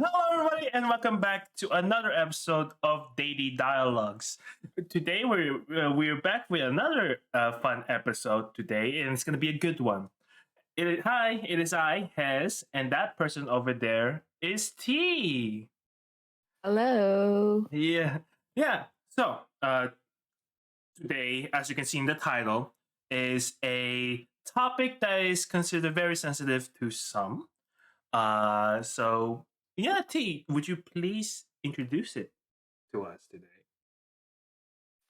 Hello, everybody, and welcome back to another episode of Deity Dialogues. Today, we're back with another fun episode today, and it's gonna be a good one. Hi, it is I, Hez, and that person over there is T. Hello. Yeah, yeah. So today, as you can see in the title, is a topic that is considered very sensitive to some. So yeah, T, would you please introduce it to us today?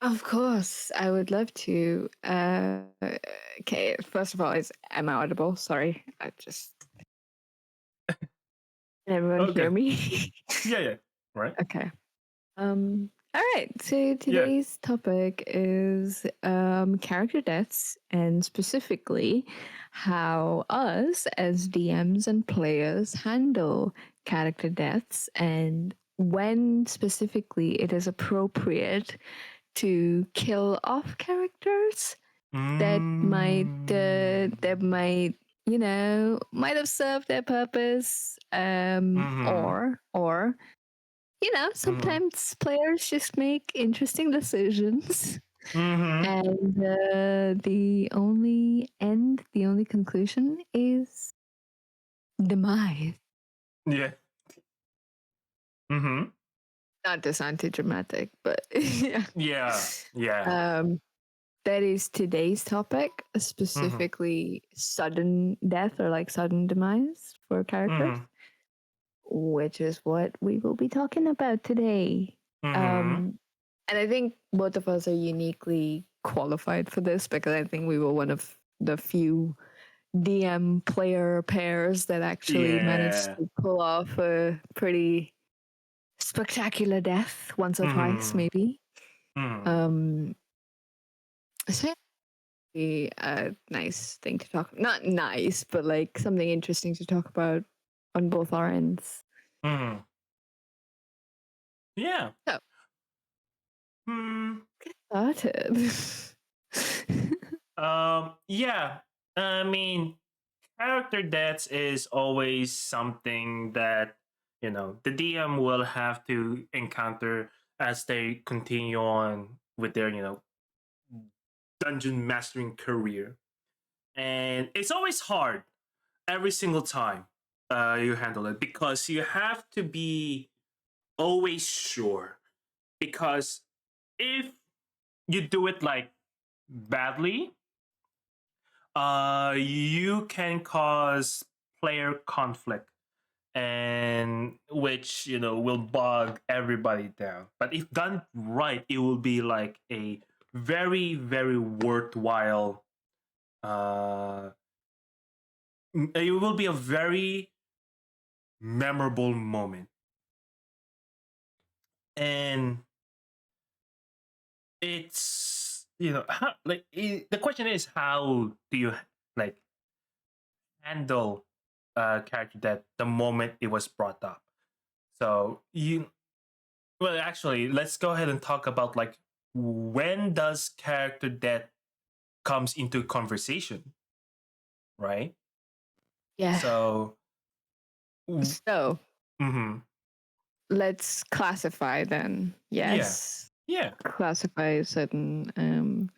Of course, I would love to. Okay, first of all, am I audible? Sorry, I just can everyone hear Okay. me? Yeah, yeah. Right? Okay. All right. So Yeah. today's topic is character deaths, and specifically how us as DMs and players handle character deaths, and when specifically it is appropriate to kill off characters that Mm. might might have served their purpose, Mm-hmm. or Mm-hmm. sometimes players just make interesting decisions. Mm-hmm. And the only conclusion is demise. Yeah. Mm-hmm. Not this anti-dramatic, but yeah. Yeah. Yeah. um that is today's topic, Mm-hmm. specifically sudden death or like sudden demise for characters, Mm-hmm. which is what we will be talking about today. Mm-hmm. And I think both of us are uniquely qualified for this because I think we were one of the few DM player pairs that actually managed Yeah. to pull off a pretty spectacular death once or twice, Mm-hmm. maybe. Mm-hmm. Um, so be a nice thing to talk. Not nice, but like something interesting to talk about on both our ends. Mm-hmm. Yeah. So Hmm. get started. Yeah. I mean, character deaths is always something that the DM will have to encounter as they continue on with their dungeon mastering career, and it's always hard every single time you handle it because you have to be always sure, because if you do it like badly, you can cause player conflict, and which will bog everybody down. But if done right, it will be like a very very worthwhile. Uh, it will be a very memorable moment, and it's the question is, how do you like handle character that the moment it was brought up? So well, actually, let's go ahead and talk about like when does character death comes into conversation, right? Yeah. So, So mm-hmm. let's classify then. Yeah, Yes. yeah, Classify certain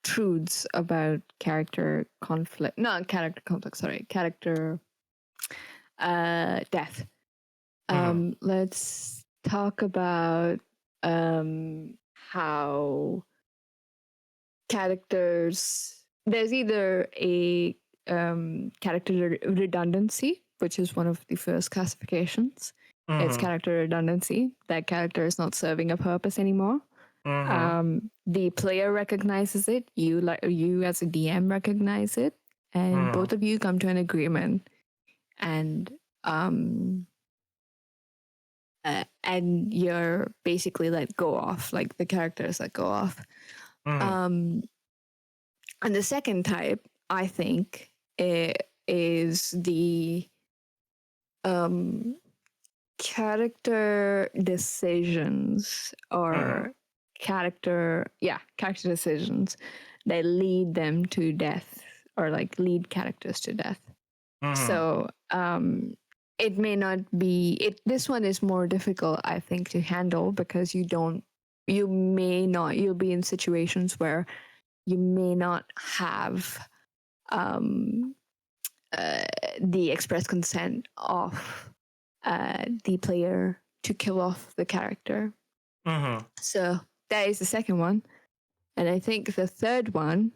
truths about character conflict. Not character conflict, sorry. Character death. mm-hmm. Let's talk about how characters, there's either a character redundancy, which is one of the first classifications. It's Mm-hmm. character redundancy. That character is not serving a purpose anymore. Mm-hmm. The player recognizes it. You as a DM recognize it, and Mm-hmm. both of you come to an agreement. And um, and you're basically let go off, like the characters let go off. Mm-hmm. Um, and the second type, I think, is the um, character decisions Mm-hmm. or character decisions that lead them to death or like lead characters to death. Mm-hmm. So it may not be it. This one is more difficult, I think, to handle because you'll be in situations where you may not have um, uh, the express consent of the player to kill off the character. Mm-hmm. So that is the second one. And I think the third one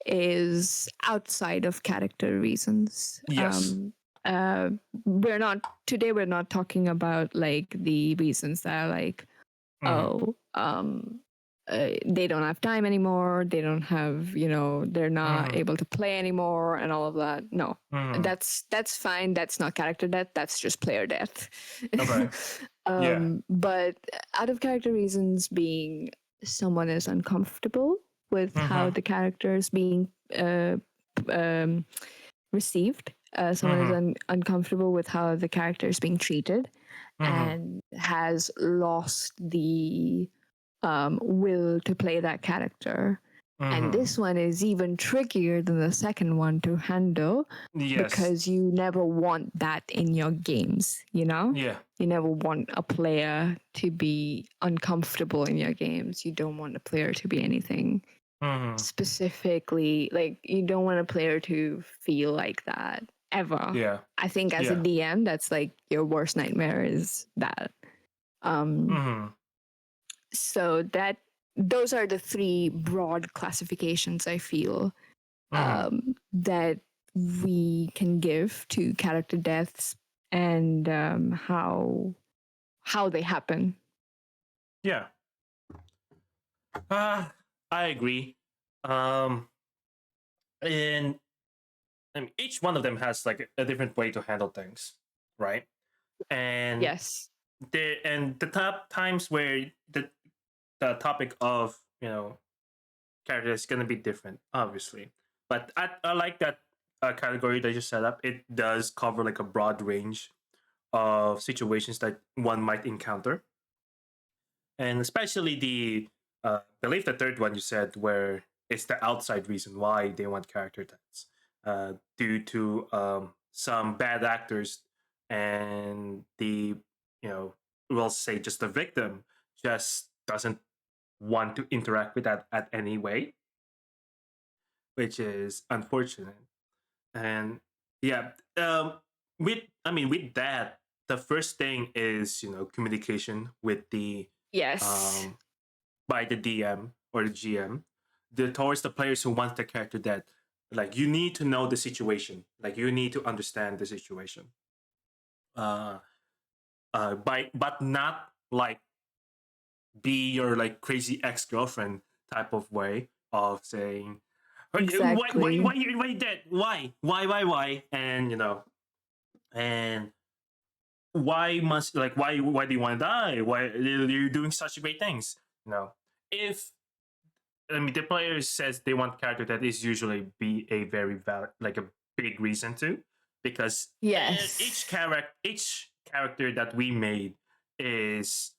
is outside of character reasons. Yes. Uh, we're not talking about like the reasons that are like, Mm-hmm. oh, they don't have time anymore. They don't have, they're not Mm-hmm. able to play anymore, and all of that. No, Mm-hmm. that's fine. That's not character death. That's just player death. Okay. Yeah. But out of character reasons being someone is uncomfortable with how Mm-hmm. the character is being uh, um, received. Someone is Mm-hmm. uncomfortable with how the character is being treated Mm-hmm. and has lost the will to play that character. And Mm-hmm. this one is even trickier than the second one to handle Yes. because you never want that in your games, you know? Yeah. You never want a player to be uncomfortable in your games. You don't want a player to be anything Mm-hmm. specifically, like, you don't want a player to feel like that ever. Yeah. I think as a Yeah. DM, that's like your worst nightmare is that. Um, Mm-hmm. so those are the three broad classifications I feel Mm-hmm. that we can give to character deaths and how they happen. Yeah. I agree. Um, and I mean, each one of them has like a different way to handle things, right? And Yes. the top times where the topic of character is gonna be different, obviously. But I like that category that you set up. It does cover like a broad range of situations that one might encounter, and especially I believe the third one you said where it's the outside reason why they want character types due to some bad actors and we'll say just the victim just doesn't want to interact with that at any way, which is unfortunate. And yeah, with that, the first thing is communication with the Yes. um by the DM or the GM, towards the players who want the character dead. Like you need to know the situation. Like you need to understand the situation. Uh, but not like be your like crazy ex girlfriend type of way of saying, Exactly. why you dead? Why? And and why do you want to die? Why you're doing such great things? If the player says they want character that is usually be a very valid, like a big reason to, because Yes. each character that we made is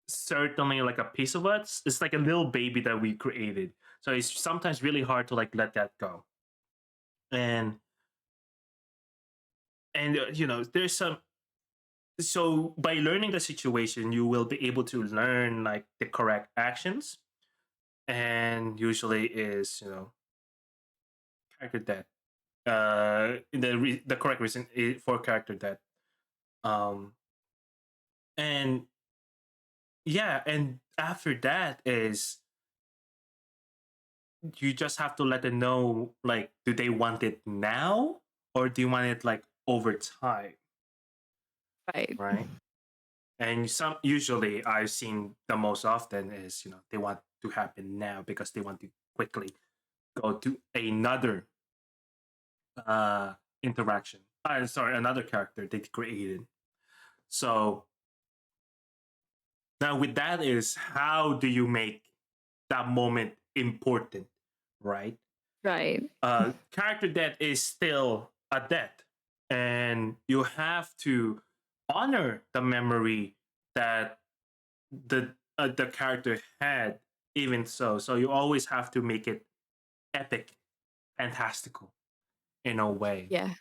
certainly like a piece of us. It's like a little baby that we created. So it's sometimes really hard to like let that go. And there's some. So by learning the situation, you will be able to learn like the correct actions, and usually is character death the correct reason for character death. Um, and yeah, and after that is you just have to let them know like, do they want it now or do you want it like over time, Right. right? And some usually I've seen the most often is they want to happen now because they want to quickly go to another uh interaction. Sorry, another character they created. So now, with that is how do you make that moment important, right? Right. Character death is still a death, and you have to honor the memory that the character had. Even so you always have to make it epic, fantastical in a way, Yeah.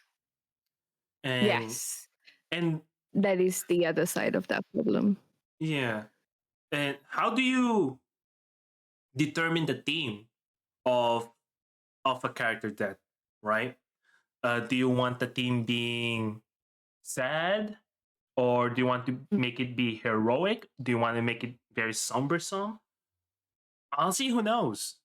and Yes. And That is the other side of that problem. yeah, and how do you determine the theme of a character death, right? Do you want the theme being sad, or do you want to Mm. make it be heroic? Do you want to make it very sombersome? Honestly, who knows?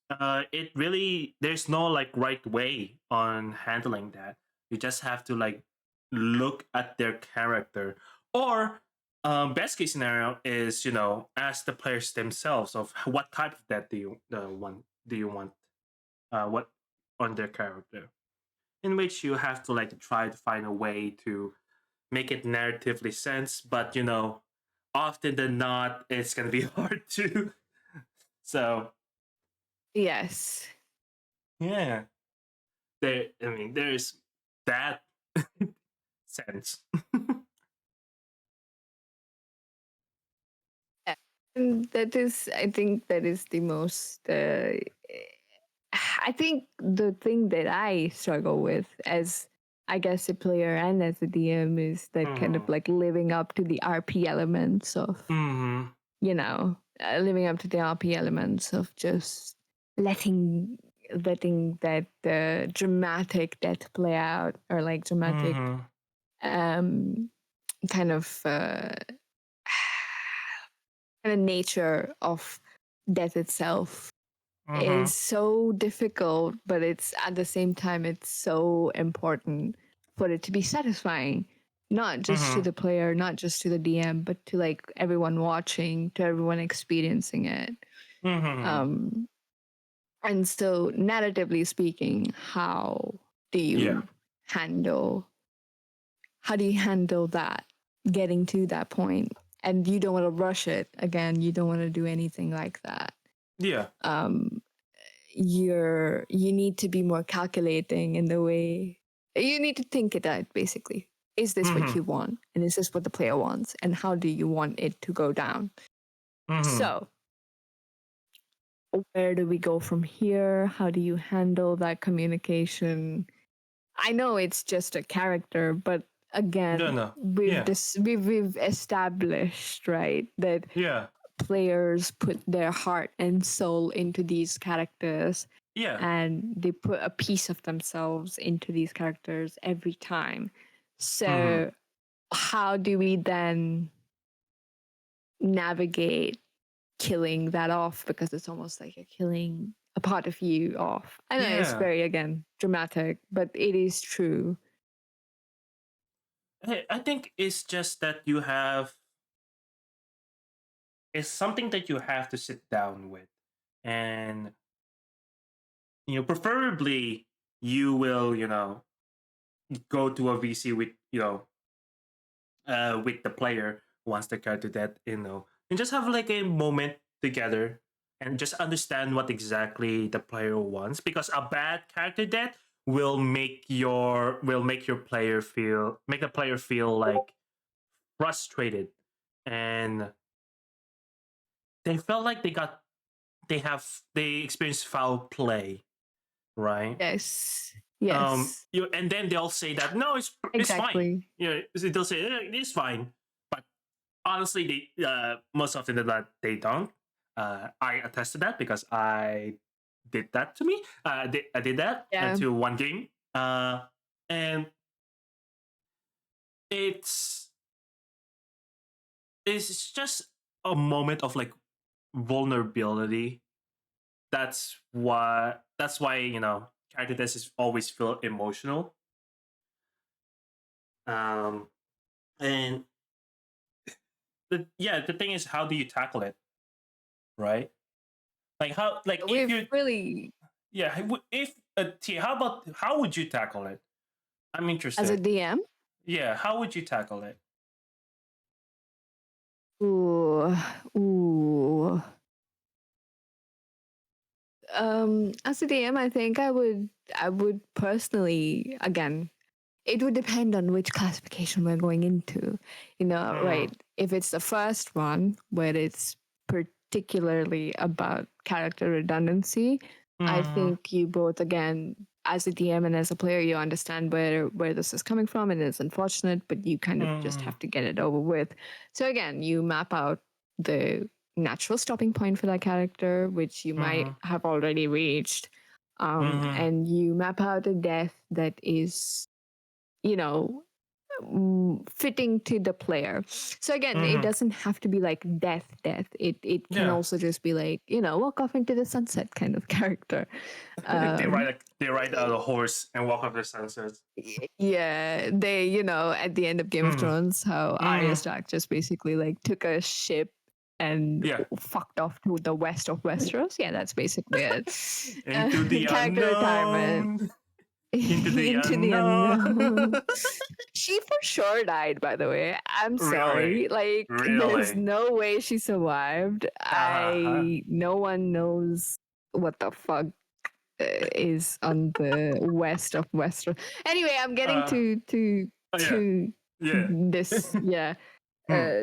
It really, there's no like right way on handling that. You just have to like look at their character, or best case scenario is, you know, ask the players themselves of what type of death do you want what on their character, in which you have to like try to find a way to make it narratively sense. But you know, often than not, it's gonna be hard to. So Yes. yeah, I mean, there's that sense. Yeah. And that is, I think, that is the most. I think the thing that I struggle with as, I guess, a player and as a DM is that kind of Mm-hmm. like living up to the RP elements of, Mm-hmm. living up to the RP elements of just letting that dramatic death play out, or like dramatic Mm-hmm. um kind of kind of nature of death itself Mm-hmm. is so difficult, but it's at the same time it's so important for it to be satisfying, not just to Mm-hmm. the player, not just to the DM, but to like everyone watching, to everyone experiencing it. Mm-hmm. um and so narratively speaking, do Yeah. you handle how do you handle that, getting to that point? And you don't want to rush it. Again, you don't want to do anything like that. Yeah. um you need to be more calculating in the way you need to think it out. Basically, is this what Mm-hmm. you want, and is this what the player wants, and how do you want it to go down? Mm-hmm. So where do we go from here? How do you handle that communication? I know it's just a character, but No, again, no. we've Yeah. this we've established, right, that Yeah. players put their heart and soul into these characters, Yeah. and they put a piece of themselves into these characters every time. Mm-hmm. So how do we then navigate killing that off, because it's almost like you're killing a part of you off? I know it's Yeah. very, again, dramatic, but it is true. I think it's just that you have, it's something that you have to sit down with, and you know, preferably you will, you know, go to a VC with, you know, with the player who wants the character that, you know, and just have like a moment together and just understand what exactly the player wants, because a bad character death will make your player feel, make the player feel like frustrated, and they felt like they experienced foul play, right? Yes. Yes. You, and then they'll say that no, it's fine. Exactly. You know, they'll say it's fine, but honestly, they most often than not they don't. I attest to that because I did that to me. I did that Yeah. to one game, and it's it's just a moment of like vulnerability. That's why, you know, character deaths is always feel emotional. Um, and the thing is, how do you tackle it, right? Like how, like if We've you, really, yeah, if T, how about how would you tackle it? I'm as a interested. DM, Yeah, how would you tackle it? ooh, ooh. As a DM, I think I would personally, again, it would depend on which classification we're going into. Mm, Right? If it's the first one where it's particularly about character redundancy, I mm, think you both, again, as a DM and as a player, you understand where this is coming from, and it's unfortunate, but you kind of just have to get it over with. So again, you map out the natural stopping point for that character, which you might have already reached, and you map out a death that is, you know, fitting to the player. So again, it doesn't have to be like death. It can Yeah. also just be like, walk off into the sunset kind of character. They ride a horse and walk off the sunset. Yeah, they, at the end of Game of Thrones, how Arya Stark just basically like took a ship and Yeah. fucked off to the west of Westeros. Yeah, that's basically it. Into the character retirement. unknown. Into the The unknown. unknown. She for sure died, by the way. I'm sorry. Really? Like, there's Really? no way she survived. No one knows what the fuck is on the west of Westeros. Anyway, I'm getting to Yeah. this,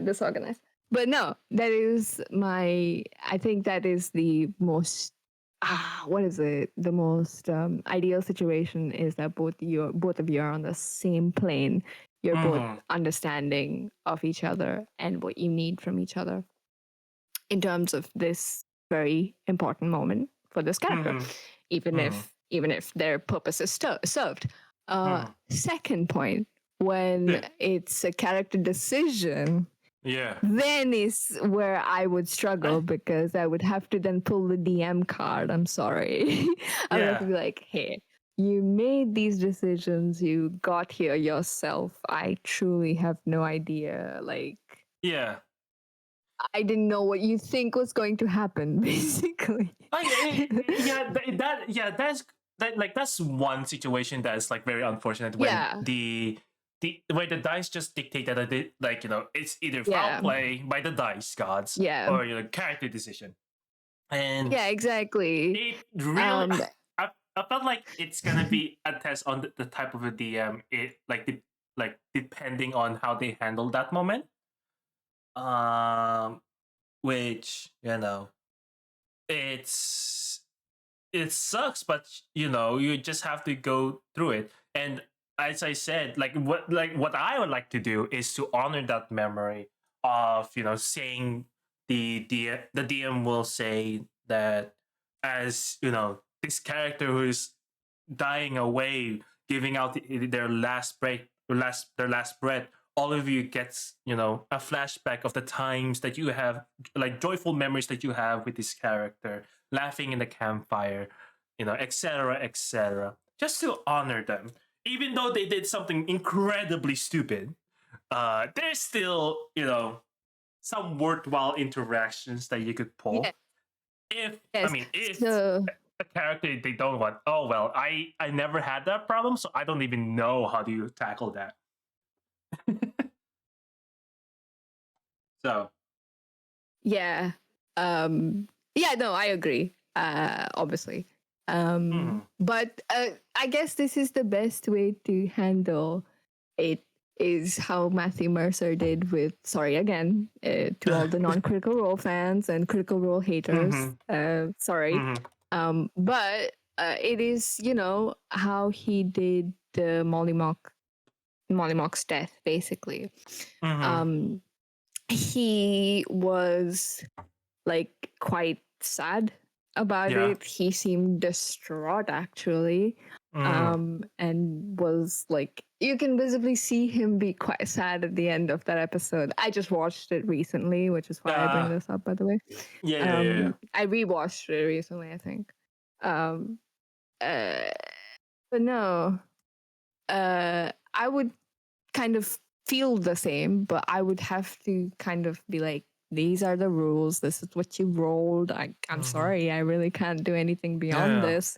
disorganized. But no, that is I think that is the most what is it? The most ideal situation is that both of you are on the same plane. You're both understanding of each other and what you need from each other in terms of this very important moment for this character, even if their purpose is served. Second point, when it's a character decision, then is where I would struggle because I would have to then pull the DM card. I'm sorry. I would have to be like, hey, you made these decisions. You got here yourself. I truly have no idea. Like, I didn't know what you think was going to happen, basically. That's one situation that's like very unfortunate when the where the dice just dictate that it's either foul play by the dice gods or character decision. And exactly. It really I felt like it's gonna be a test on the type of a DM. Depending on how they handle that moment. Which it sucks, but you just have to go through it. And as I said, what I would like to do is to honor that memory of saying the DM will say that, as this character who is dying away, giving out their last breath, all of you gets a flashback of the times that you have, like joyful memories that you have with this character, laughing in the campfire, etc., etc., just to honor them. Even though they did something incredibly stupid, there's still some worthwhile interactions that you could pull. If a character they don't want, oh well, I never had that problem, so I don't even know how do you tackle that. So no, I agree, obviously, but I guess this is the best way to handle it, is how Matthew Mercer did with, sorry again, to all the non-Critical Role fans and Critical Role haters, sorry, but it is how he did the Molly Mock's death, basically. He was like quite sad about it. He seemed distraught, actually, and was like, you can visibly see him be quite sad at the end of that episode. I just watched it recently, which is why I bring this up, by the way. I rewatched it recently, I think. But no, I would kind of feel the same, but I would have to kind of be like, these are the rules. This is what you rolled. I'm sorry. I really can't do anything beyond this.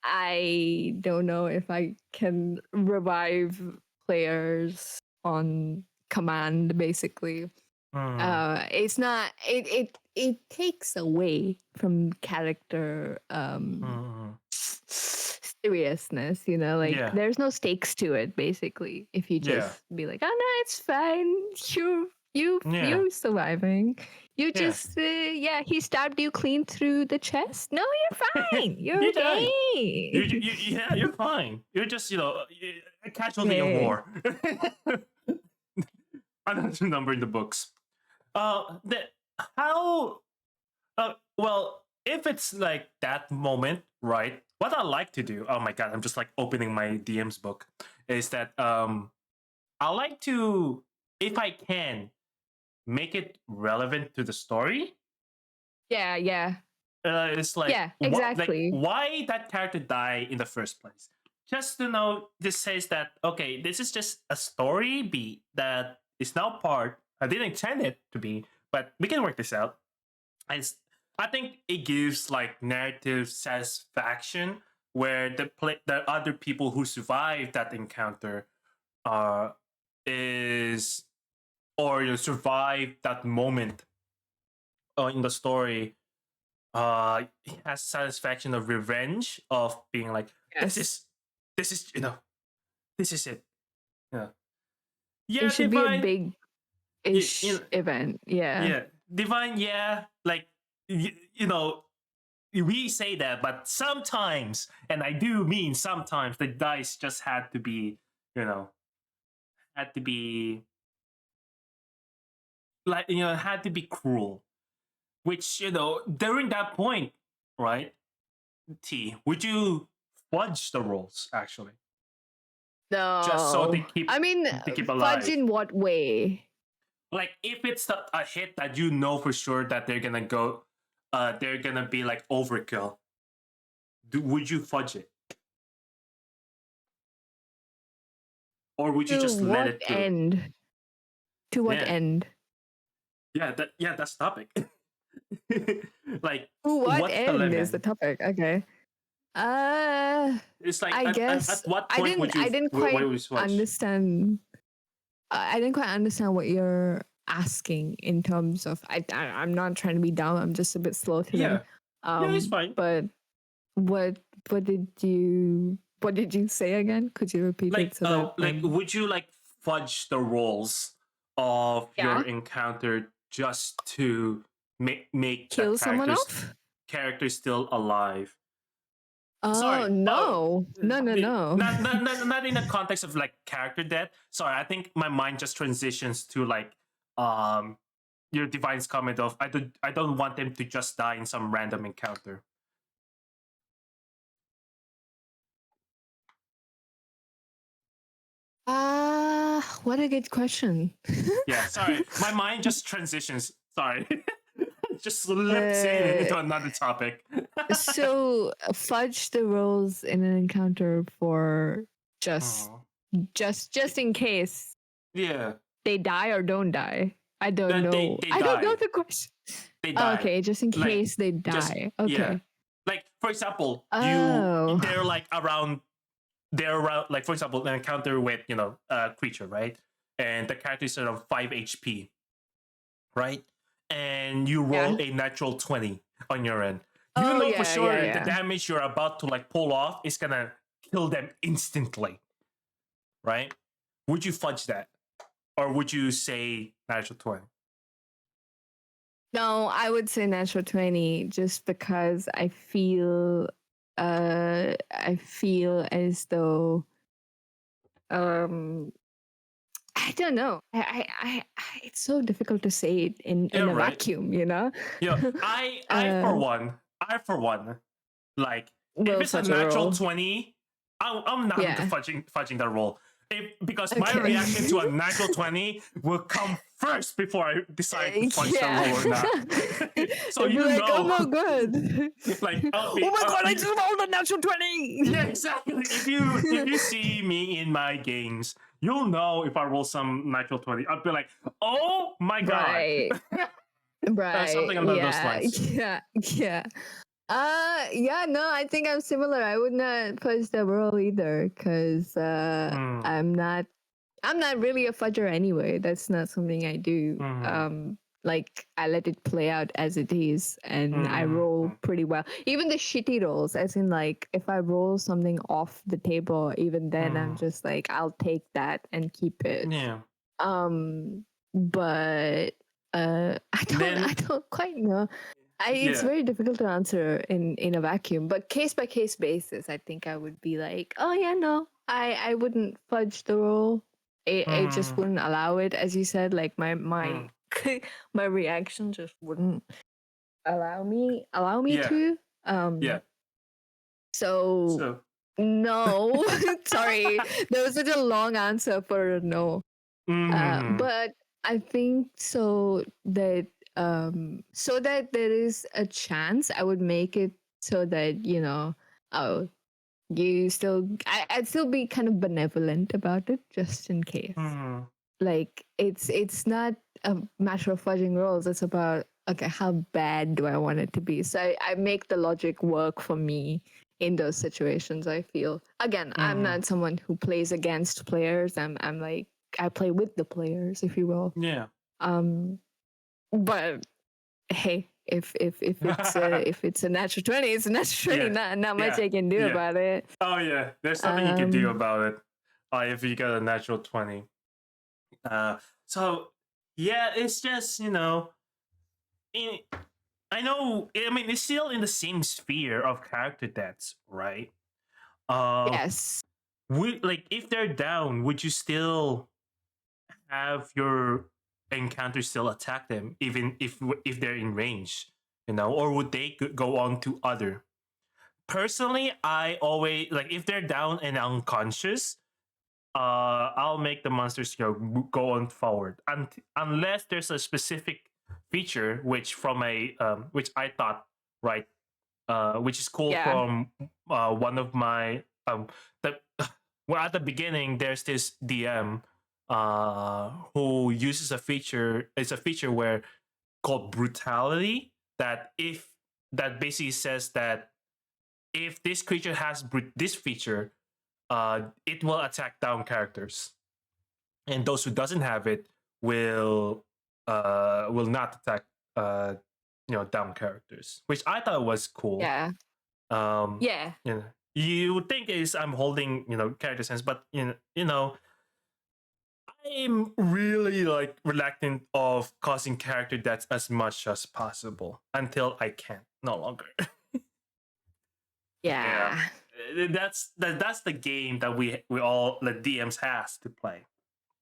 I don't know if I can revive players on command, basically. It's not, it takes away from character seriousness, there's no stakes to it, basically, if you just be like, oh no, it's fine, Yeah, you're surviving. You yeah. just yeah, he stabbed you clean through the chest. No, you're fine. You're You died. okay. Yeah, you're fine. You're just a casualty of Okay. war. Another number in the books. The how well, if it's like that moment, right? What I like to do, oh my god, I'm just like opening my DMs book, is that I like to, if I can, make it relevant to the story. Yeah, yeah. It's like Yeah, what, like exactly. why that character die in the first place. Just to know, this says that okay, this is just a story beat that is now part. I didn't intend it to be, but we can work this out. It's, I think it gives like narrative satisfaction where the other people who survived that encounter uh is, or survive that moment in the story, it has satisfaction of revenge of being like, this Yes. is this is this is it. Yeah, It yeah, should be a divine. big you, you ish know, event. Yeah. yeah, divine, yeah, like you know, we say that, but sometimes, and I do mean sometimes, the dice just had to be, you know, had to be like, had to be cruel. Which, during that point, right? T, would you fudge the rolls actually, just so No. I mean, they keep fudge alive? in what way? Like if it's a hit that you know for sure that they're gonna be like overkill. Would you fudge it, or would you To just let what it go? end? To what Yeah, end? that's the topic. Like, To what what's the end is limit? the topic? Okay. Uh, It's like I at guess what point would you I didn't would quite you switch? understand. I didn't quite understand what you're asking in terms of. I'm not trying to be dumb. I'm just a bit slow today. Yeah, yeah, it's fine. But what what did you say again? Could you repeat it so that Like would you like fudge the rolls of your yeah, encounter just to make that kill someone off? character still alive? Oh Sorry. Oh, no, no, no, no. not in the context of like character death. Sorry, I think my mind just transitions to like um your divine's comment of, I don't want them to just die in some random encounter. What a good question. Yeah, sorry. My mind just transitions. Sorry. Just slips into uh, another topic. so fudge the rolls in an encounter for just Oh. just in case Yeah. they die or don't die. I don't know. They I don't know die. the question. They die. Okay, just in Like, case they just, die. yeah. Okay. Like, for example, Oh. they're like around, like, for example, an encounter with, a creature, right? And the character is around 5 HP, right? And you roll Yeah. a natural 20 on your end. You Oh know for yeah, yeah, sure the yeah. damage you're about to like pull off is gonna kill them instantly, right? Would you fudge that? Or would you say natural 20? No, I would say natural 20 just because I feel as though um I don't know. It's so difficult to say it Yeah, in a right. vacuum, you know. I for one, like if Will it's a fudge a natural roll. 20, I'm not into Yeah. fudging that roll. Because my Okay. reaction to a natural 20 will come first before I decide to fudge the Yeah. roll or not. So It'd be like, oh no, know, good. like, Oh my god, I just rolled a natural 20. yeah, exactly. If you see me in my games, you'll know if I roll some natural 20. I'll be like, oh my god, Right. Right. something along those Yeah. lines. Yeah. Yeah. Yeah, no, I think I'm similar. I would not fudge the roll either because Mm, I'm not really a fudger anyway. That's not something I do. mm, Like I let it play out as it is and I roll mm, pretty well. Even the shitty rolls, as in like if I roll something off the table, even then I'm mm. just like I'll take that and keep it. Yeah. Um but Then I don't quite know. It's yeah. very difficult to answer in a vacuum, but case by case basis, I think I would be like, oh yeah, no, I wouldn't fudge the role. It just Mm, wouldn't allow it, as you said. Like my mm, my reaction just wouldn't allow me yeah. to. Yeah. So So no, sorry, that was such a long answer for a no. mm-hmm. But I think so that there is a chance, I would make it so that oh, I'd still be kind of benevolent about it, just in case. Mm-hmm. Like it's not a matter of fudging roles. It's about, okay, how bad do I want it to be? So I make the logic work for me in those situations. I feel, again, I'm Mm-hmm. not someone who plays against players. I'm like, I play with the players, if you will. Yeah. Um, but hey, if it's a natural 20, it's a natural 20. Yeah. Not much Yeah. I can do Yeah. about it. Oh yeah. There's nothing you can do Um, about it. If you got a natural 20. Uh so yeah, it's just, in, I know, I mean, it's still in the same sphere of character deaths, right? Uh yes. would, like, if they're down, would you still have your encounter still attack them, even if they're in range, or would they go on to other? Personally, I always, like, if they're down and unconscious, I'll make the monsters go on forward, unless there's a specific feature which from a which I thought, right, which is cool Yeah. from one of my the well, at the beginning there's this DM who uses a feature. It's a feature where called brutality, that if that basically says that if this creature has this feature, it will attack down characters, and those who doesn't have it will not attack uh down characters, which I thought was cool. Yeah. um Yeah. you would think is I'm holding character sense, but I'm really like reluctant of causing character deaths as much as possible until I can't no longer. Yeah. Yeah. That's the game that we all the DMs has to play.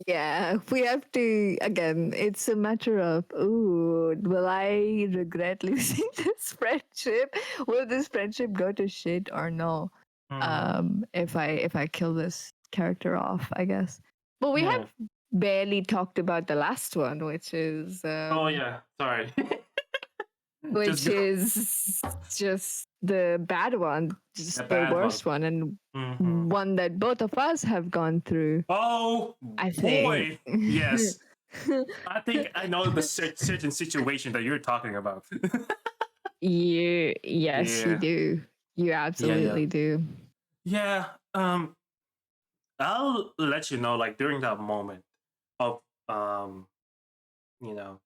Yeah, we have to, again, it's a matter of, ooh, will I regret losing this friendship? Will this friendship go to shit or no? Mm, If I kill this character off, I guess. But we yeah. have barely talked about the last one, Oh yeah. Sorry. Just which go is just the bad one, the just the bad one. worst one, and Hmm. one that both of us have gone through, Oh I think. boy. Yes. I think I know the certain situation that you're talking about. Yes, you Yeah. do. You Yeah. Yeah. absolutely do. Yeah. I'll let you know, like, during that moment of you know,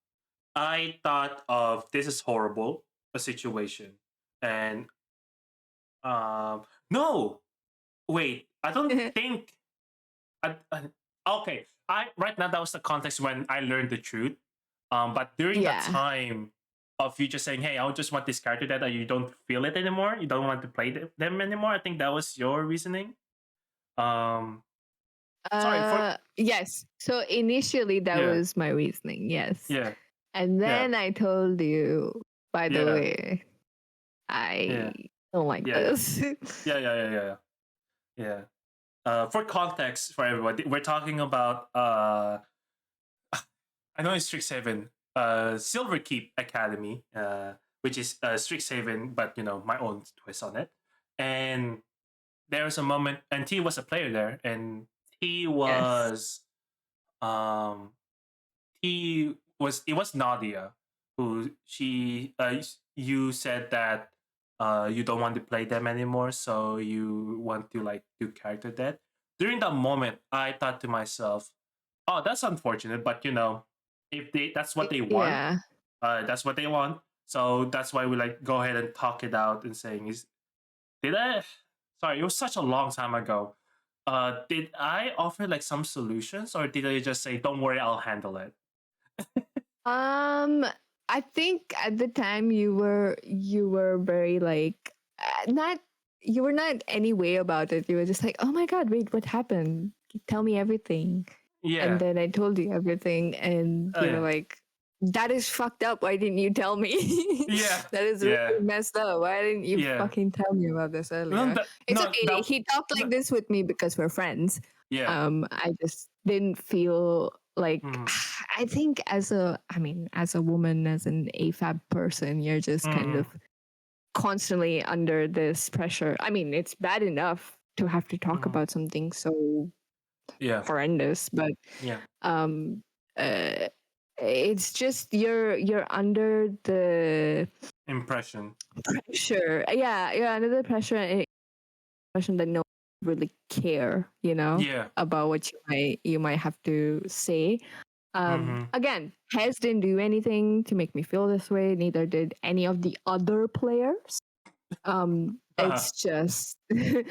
I thought of this is horrible a situation, and no, wait, I don't think okay. I Right now, that was the context when I learned the truth. But during that Yeah. time of you just saying, "Hey, I just want this character that you don't feel it anymore. You don't want to play them anymore." I think that was your reasoning. Um, Sorry for Yes. So initially that yeah, was my reasoning, yes. yeah, And yeah, then I told you, by the yeah, way, I yeah, don't like yeah, yeah, this. yeah, yeah, yeah, yeah, yeah. For context for everybody, we're talking about I know it's Strixhaven, Silver Keep Academy, which is Strixhaven, but my own twist on it. And there was a moment, and T was a player there, and he Yes. was, um, it was Nadia, who you said that you don't want to play them anymore, so you want to like do character death. During that moment, I thought to myself, "Oh, that's unfortunate, but if that's what they want, Yeah. that's what they want. So that's why we like go ahead and talk it out and saying is did I? Sorry, it was such a long time ago. Did I offer like some solutions, or did I just say, "Don't worry, I'll handle it"? Um, I think at the time you were very like not you were not any way about it. You were just like, oh my god, wait, what happened? Tell me everything. And Yeah. then I told you everything, and Oh you were yeah. like, that is fucked up. Why didn't you tell me? Yeah. That is really Yeah. messed up. Why didn't you Yeah. fucking tell me about this No, earlier? that, It's no, okay. that, He talked no, like this with me because we're friends. yeah. I just didn't feel like Mm, I think as a woman, as an AFAB person, you're just kind mm, of constantly under this pressure. I mean, it's bad enough to have to talk mm, about something so yeah. horrendous, but Yeah. um uh it's just you're under the Impression. pressure. Yeah, you're under the pressure and impression that no one really care, Yeah. about what you might have to say. Mm-hmm. Again, Hez didn't do anything to make me feel this way, neither did any of the other players. Uh-huh. It's just the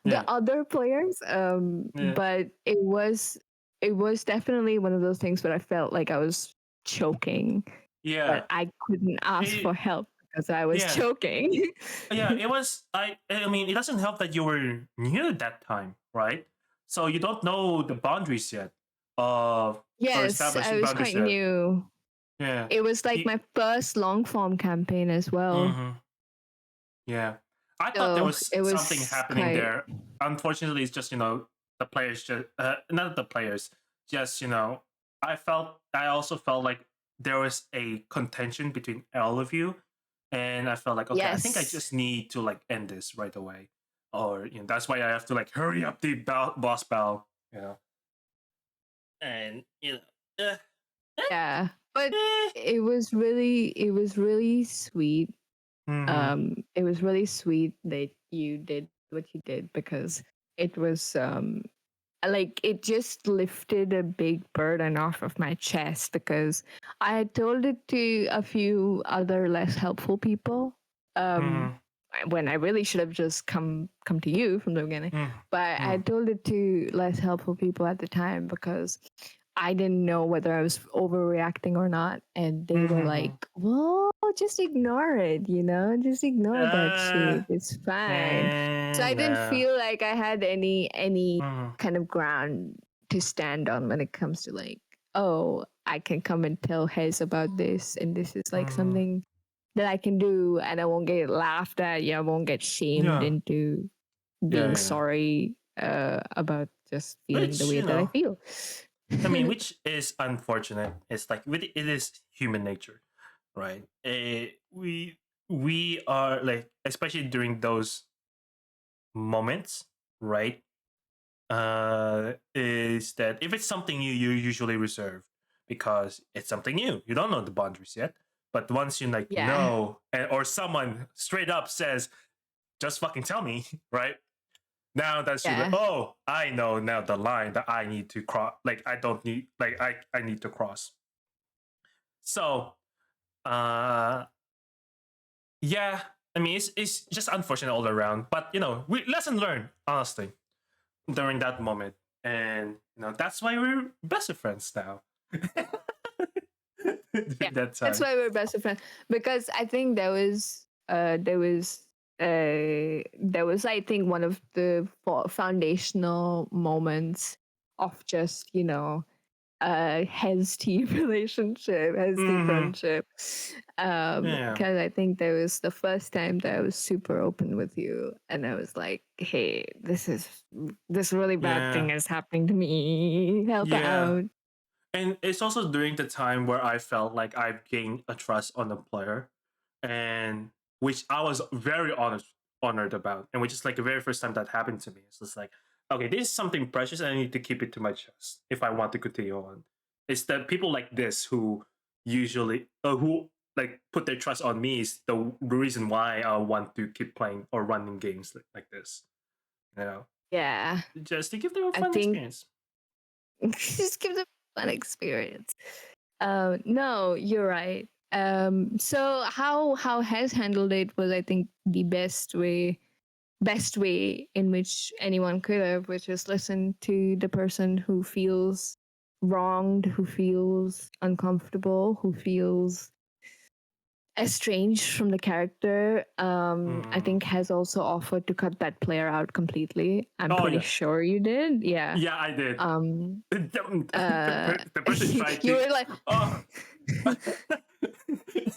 Yeah. other players. Yeah. But it was definitely one of those things where I felt like I was choking, Yeah. but I couldn't ask for It, help because I was yeah. choking. Yeah. It was. I mean, it doesn't help that you were new that time, right? So you don't know the boundaries yet, or Yes, I establishing was boundaries quite yet. new. Yeah. It was like You, my first long form campaign as well. mm-hmm. Yeah. I thought there So was it something was happening quite there. Unfortunately, it's just the players just not the players, just I also felt like there was a contention between all of you, and I felt like okay, I think I yes. just need to like end this right away, or that's why I have to like hurry up the boss battle, and uh, Yeah. But eh, it was really sweet. mm-hmm, It was really sweet that you did what you did because it was like it just lifted a big burden off of my chest because I had told it to a few other less helpful people. Um mm-hmm, when I really should have just come to you from the beginning. But I mm-hmm, told it to less helpful people at the time because I didn't know whether I was overreacting or not. And they were like, mm-hmm. well, just ignore it, just ignore that Uh, shit. It's fine. So I didn't no. feel like I had any Mhm. kind of ground to stand on when it comes to like, oh, I can come and tell Hez about this, and this is like Mhm. something that I can do, and I won't get laughed at. Yeah, I won't get shamed Yeah. into Yeah, being yeah, yeah. sorry about just feeling the Which, way that I feel. I mean, which is unfortunate. It's like it is human nature, right? We are like, especially during those moments, right? Is that if it's something new, you usually reserve because it's something new. You don't know the boundaries yet. But once you like Yeah, know, or someone straight up says, "Just fucking tell me," right? Now that's you. Like, yeah, oh, I know now the line that I need to cross. Like I don't need. Like I need to cross. So, uh, yeah. I mean, it's just unfortunate all around. But we lesson learned honestly during that moment, and that's why we're best of friends now. yeah. During that That's time. why we're best of friends because I think there was I think one of the foundational moments of just hasty relationship, hasty Mm-hmm. friendship. Yeah. Because I think that was the first time that I was super open with you, and I was like, "Hey, this really bad Yeah. thing is happening to me. Help Yeah. out." And it's also during the time where I felt like I've gained a trust on the player, and which I was very honored about, and which is like the very first time that happened to me. It's just like, okay, this is something precious, and I need to keep it to my chest if I want to continue on. It's that people like this who usually, who like put their trust on me is the reason why I want to keep playing or running games like this. You know, Yeah, just to give them a I fun think experience. just give them a fun experience. No, you're right. So how has handled it was I think the best way in which anyone could have, which is listen to the person who feels wronged, who feels uncomfortable, who feels estranged from the character, I think has also offered to cut that player out completely. I'm Oh pretty yeah, sure you did. Yeah. yeah, I did. Um The person tried you to. were like Oh,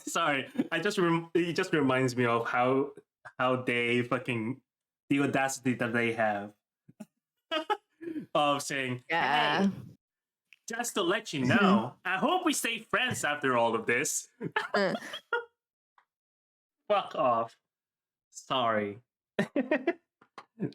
sorry. It just reminds me of how they fucking the audacity that they have of saying, yeah. "Hey, just to let you know, I hope we stay friends after all of this." Uh, Fuck off. Sorry. I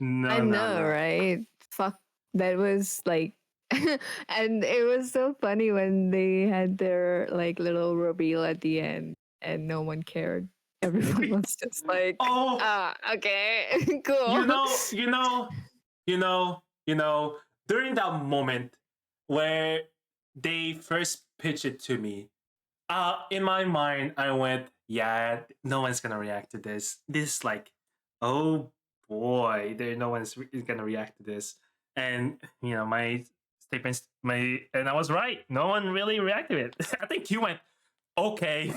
No, no, know, no. right? Fuck, that was like, and it was so funny when they had their like little reveal at the end, and no one cared. Everyone was just like, Oh, okay, cool. you know, you know, during that moment where they first pitched it to me, in my mind, I went, yeah, no one's gonna react to this. This is like, oh boy, there no one's gonna react to this. And my statements, and I was right. No one really reacted to it. I think you went, okay.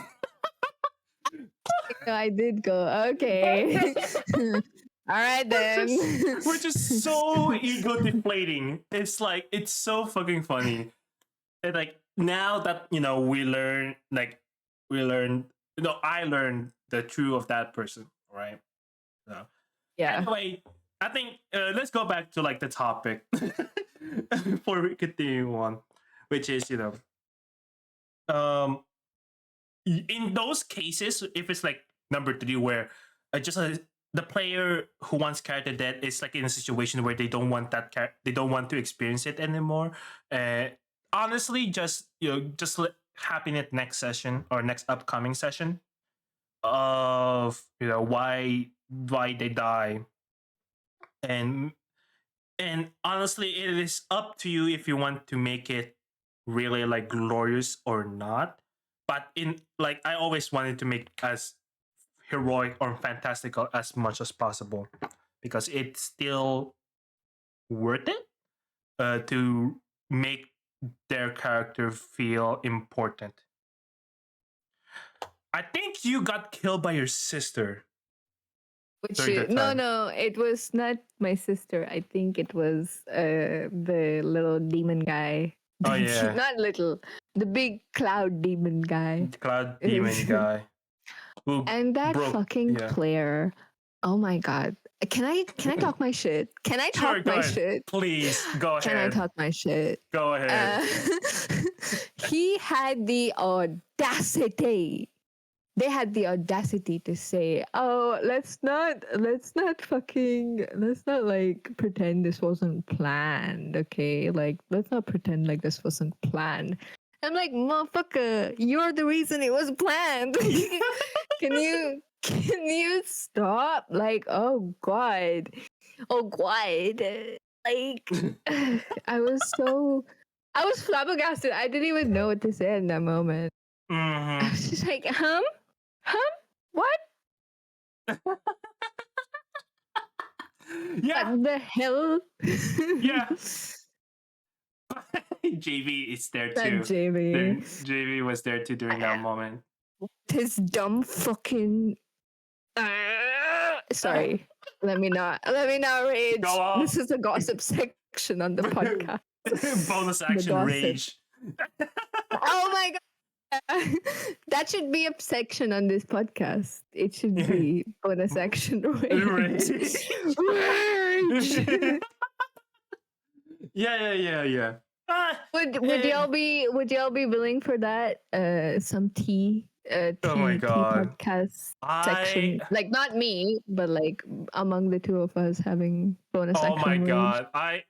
I did go, okay. All right we're then. just we're just so ego deflating. It's like it's so fucking funny. And like now that we learn I learned the truth of that person, right? So Yeah. anyway, I think let's go back to like the topic before we continue on, which is um in those cases, if it's like number three, where just the player who wants character death is like in a situation where they don't want they don't want to experience it anymore. Uh, Honestly, just just happen at next session or next upcoming session of why they die, and honestly, it is up to you if you want to make it really like glorious or not. But in like, I always wanted to make as heroic or fantastical as much as possible because it's still worth it to make their character feel important. I think you got killed by your sister Which during that no, time. no, it was not my sister. I think it was the little demon guy. Oh yeah, Not little, the big cloud demon guy. the cloud demon guy who And that broke. fucking Yeah, player. Oh my god. Can I talk my shit? Can I sure. talk Go my ahead, shit? please. Go Can I ahead. talk my shit? Go ahead. Uh, he had the audacity. They had the audacity to say, "Oh, let's not like pretend this wasn't planned, okay? Like, let's not pretend like this wasn't planned." I'm like, motherfucker, you're the reason it was planned. Can you stop? Like, oh god, oh god, like, I was flabbergasted. I didn't even know what to say in that moment. I Mm-hmm. was just like, Huh? What? Yeah, What the hell? yeah. JV is there That too. Jamie. JV was there too during that moment. His dumb fucking. Sorry. Let me not Go rage. off. This is a gossip section on the podcast. Bonus The action gossip. rage. Oh my god. That should be a section on this podcast. It should be bonus action rage. Rage. Yeah. Would Eh, y'all be willing for that? Some oh my tea god. podcast I section. Like not me, but like among the two of us having bonus Oh my action rage. god. I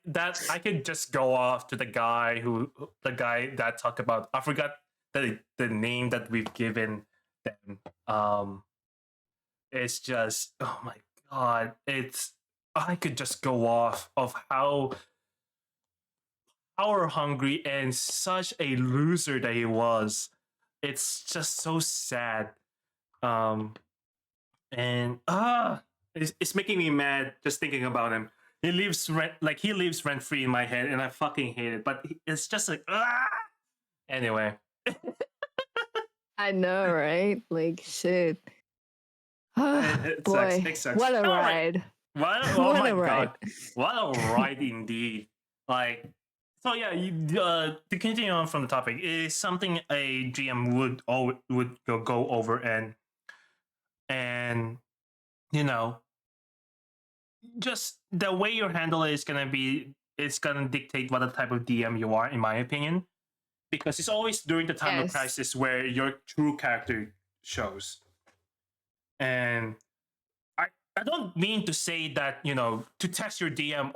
could just go off to the guy that talked about, I forgot the name that we've given them. It's just, oh my god. I could just go off of how power hungry and such a loser that he was. It's just so sad. Um and it's making me mad just thinking about him. he lives rent free in my head, and I fucking hate it. But it's just like anyway. I know, right? Like shit. It sucks. Boy, It sucks. what a All right. ride! Oh What my a ride! god. What a ride indeed. Like, so yeah, to continue on from the topic, is something a GM would go over, and you know, just the way you handle it is gonna dictate what the type of DM you are, in my opinion. Because it's always during the time of Yes. crisis where your true character shows. And I don't mean to say that, to test your DM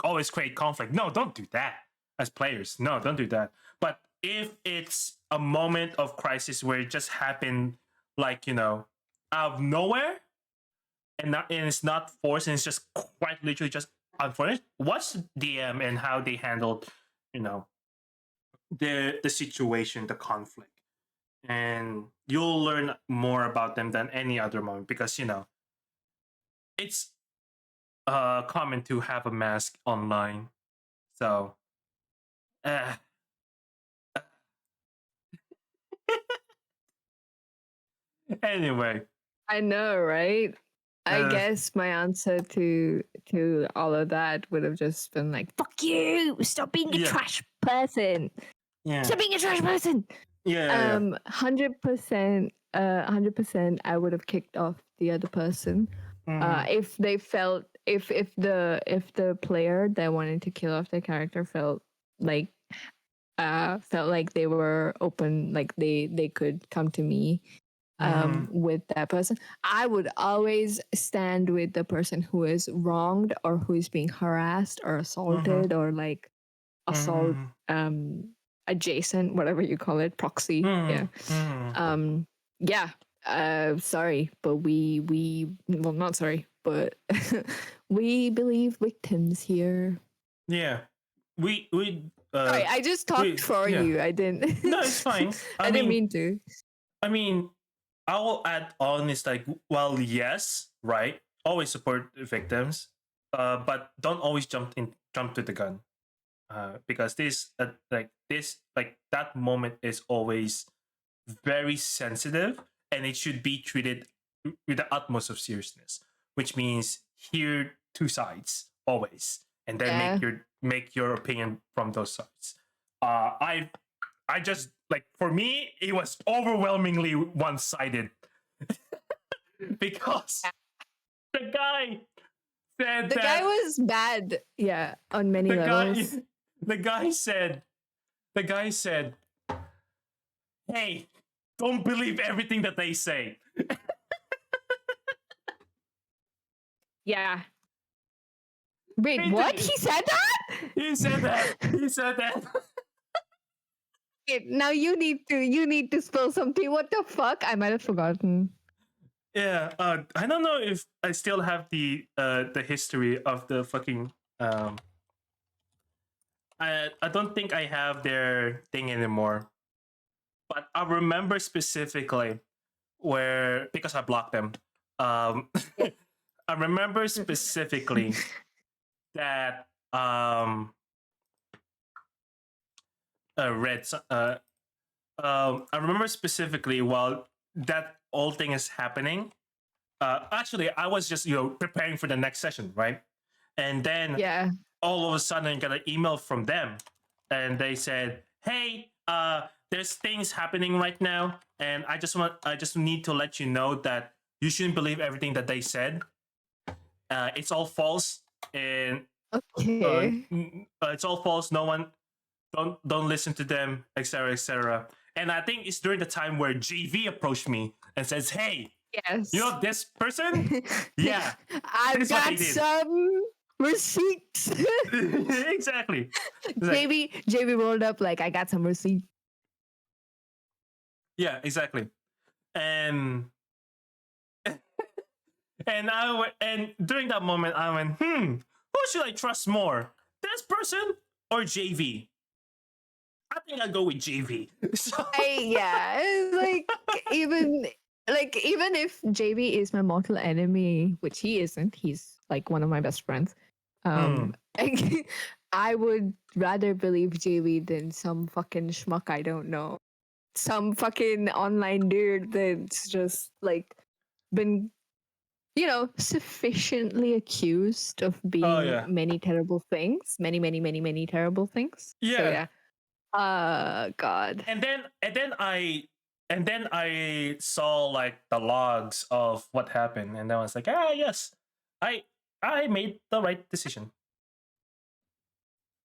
always create conflict. No, don't do that as players. No, don't do that. But if it's a moment of crisis where it just happened, like, out of nowhere, and it's not forced, and it's just quite literally just unfortunate, watch DM and how they handled, you know, the situation, the conflict. And you'll learn more about them than any other moment, because it's common to have a mask online. So uh, anyway, I know, right? I uh, guess my answer to all of that would have just been like, "Fuck you! Stop being a yeah, trash person! yeah, Stop being a trash person!" yeah. 100%, 100%. I would have kicked off the other person. Mm-hmm. If they felt, if the player that wanted to kill off their character like felt like they were open, like they could come to me Mm-hmm. with that person, I would always stand with the person who is wronged or who is being harassed or Mm-hmm. assaulted, or like assault Mm-hmm. adjacent, whatever you call it, proxy. Yeah. Mm-hmm. Um yeah. Sorry, but we well, not sorry, but we believe victims here. Yeah, we Sorry, I just talked we for yeah. you. I didn't No, it's fine. I didn't mean to. I mean, I will add on is like, well, yes, right. Always support victims, but don't always jump to the gun, because that moment is always very sensitive, and it should be treated with the utmost of seriousness. Which means hear two sides always, and then Yeah. make your opinion from those sides. I just, like, for me it was overwhelmingly one sided because the guy said The guy that was bad, yeah, on many the guy levels. the guy said the guy said, "Hey, don't believe everything that they say." Yeah. Wait, what? Literally, He said that? he said that. He said that. Wait, now you need to spill something. What the fuck? I might have forgotten. Yeah, I don't know if I still have the history of the fucking I don't think I have their thing anymore. But I remember specifically where, because I blocked them. I remember specifically that read I remember specifically while that whole thing is happening. Actually, I was just preparing for the next session, right? And then Yeah. all of a sudden, I got an email from them, and they said, "Hey, there's things happening right now, and I just need to let you know that you shouldn't believe everything that they said. It's all false, and Okay. it's all false. No one, don't listen to them, etc., etc." And I think it's during the time where GV approached me and says, "Hey, you Yes. know this person? Yeah, I've this is what they got did." some receipts. Exactly. It's like, JB rolled up like, I got some receipts. yeah, exactly. And and during that moment, I went, who should I trust more, this person or JV? I think I'll go with JV. So Yeah, it's even if JB is my mortal enemy, which he isn't, he's like one of my best friends. Um, I would rather believe JV than some fucking schmuck I don't know. Some fucking online dude that's just like been, sufficiently accused of Oh being yeah. many terrible things, many terrible things. So Yeah. yeah. God. And then I saw like the logs of what happened, and I was like, yes, I I made the right decision.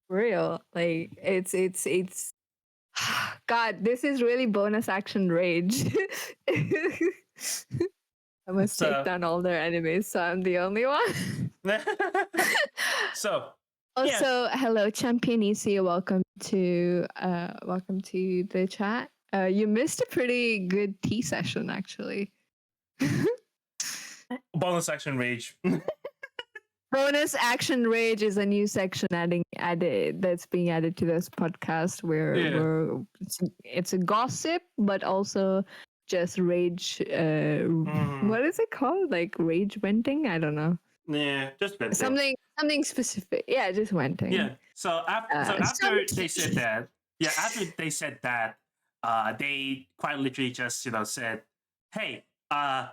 Real. Like it's God, this is really bonus action rage. I must take So down all their enemies, so I'm the only one. so yeah. Also, hello, Champion EC. Welcome to the chat. You missed a pretty good tea session, actually. Bonus action rage. Bonus action rage is a new section added that's being added to this podcast where Yeah. it's a gossip, but also just rage. What is it called? Like rage venting? I don't know. Yeah, just venting. Something specific. Yeah, just venting. Yeah. So after they said that, they quite literally just said, "Hey, I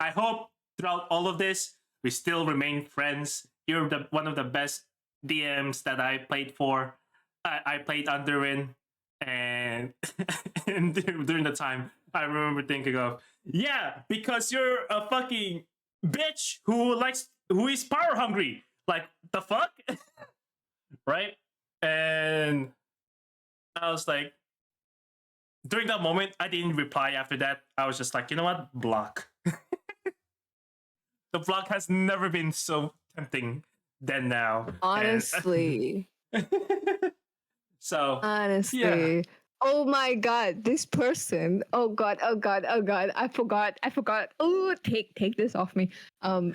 hope throughout all of this we still remain friends. You're the one of the best DMs that I played for. I played under in, and and during the time I remember thinking of, yeah, because you're a fucking bitch who is power hungry. Like the fuck." Right? And I was like, during that moment, I didn't reply after that. I was just like, you know what? Block. The block has never been so tempting than now. Honestly. So, Honestly. yeah. Oh my god, this person. Oh god. I forgot. Oh, take this off me. So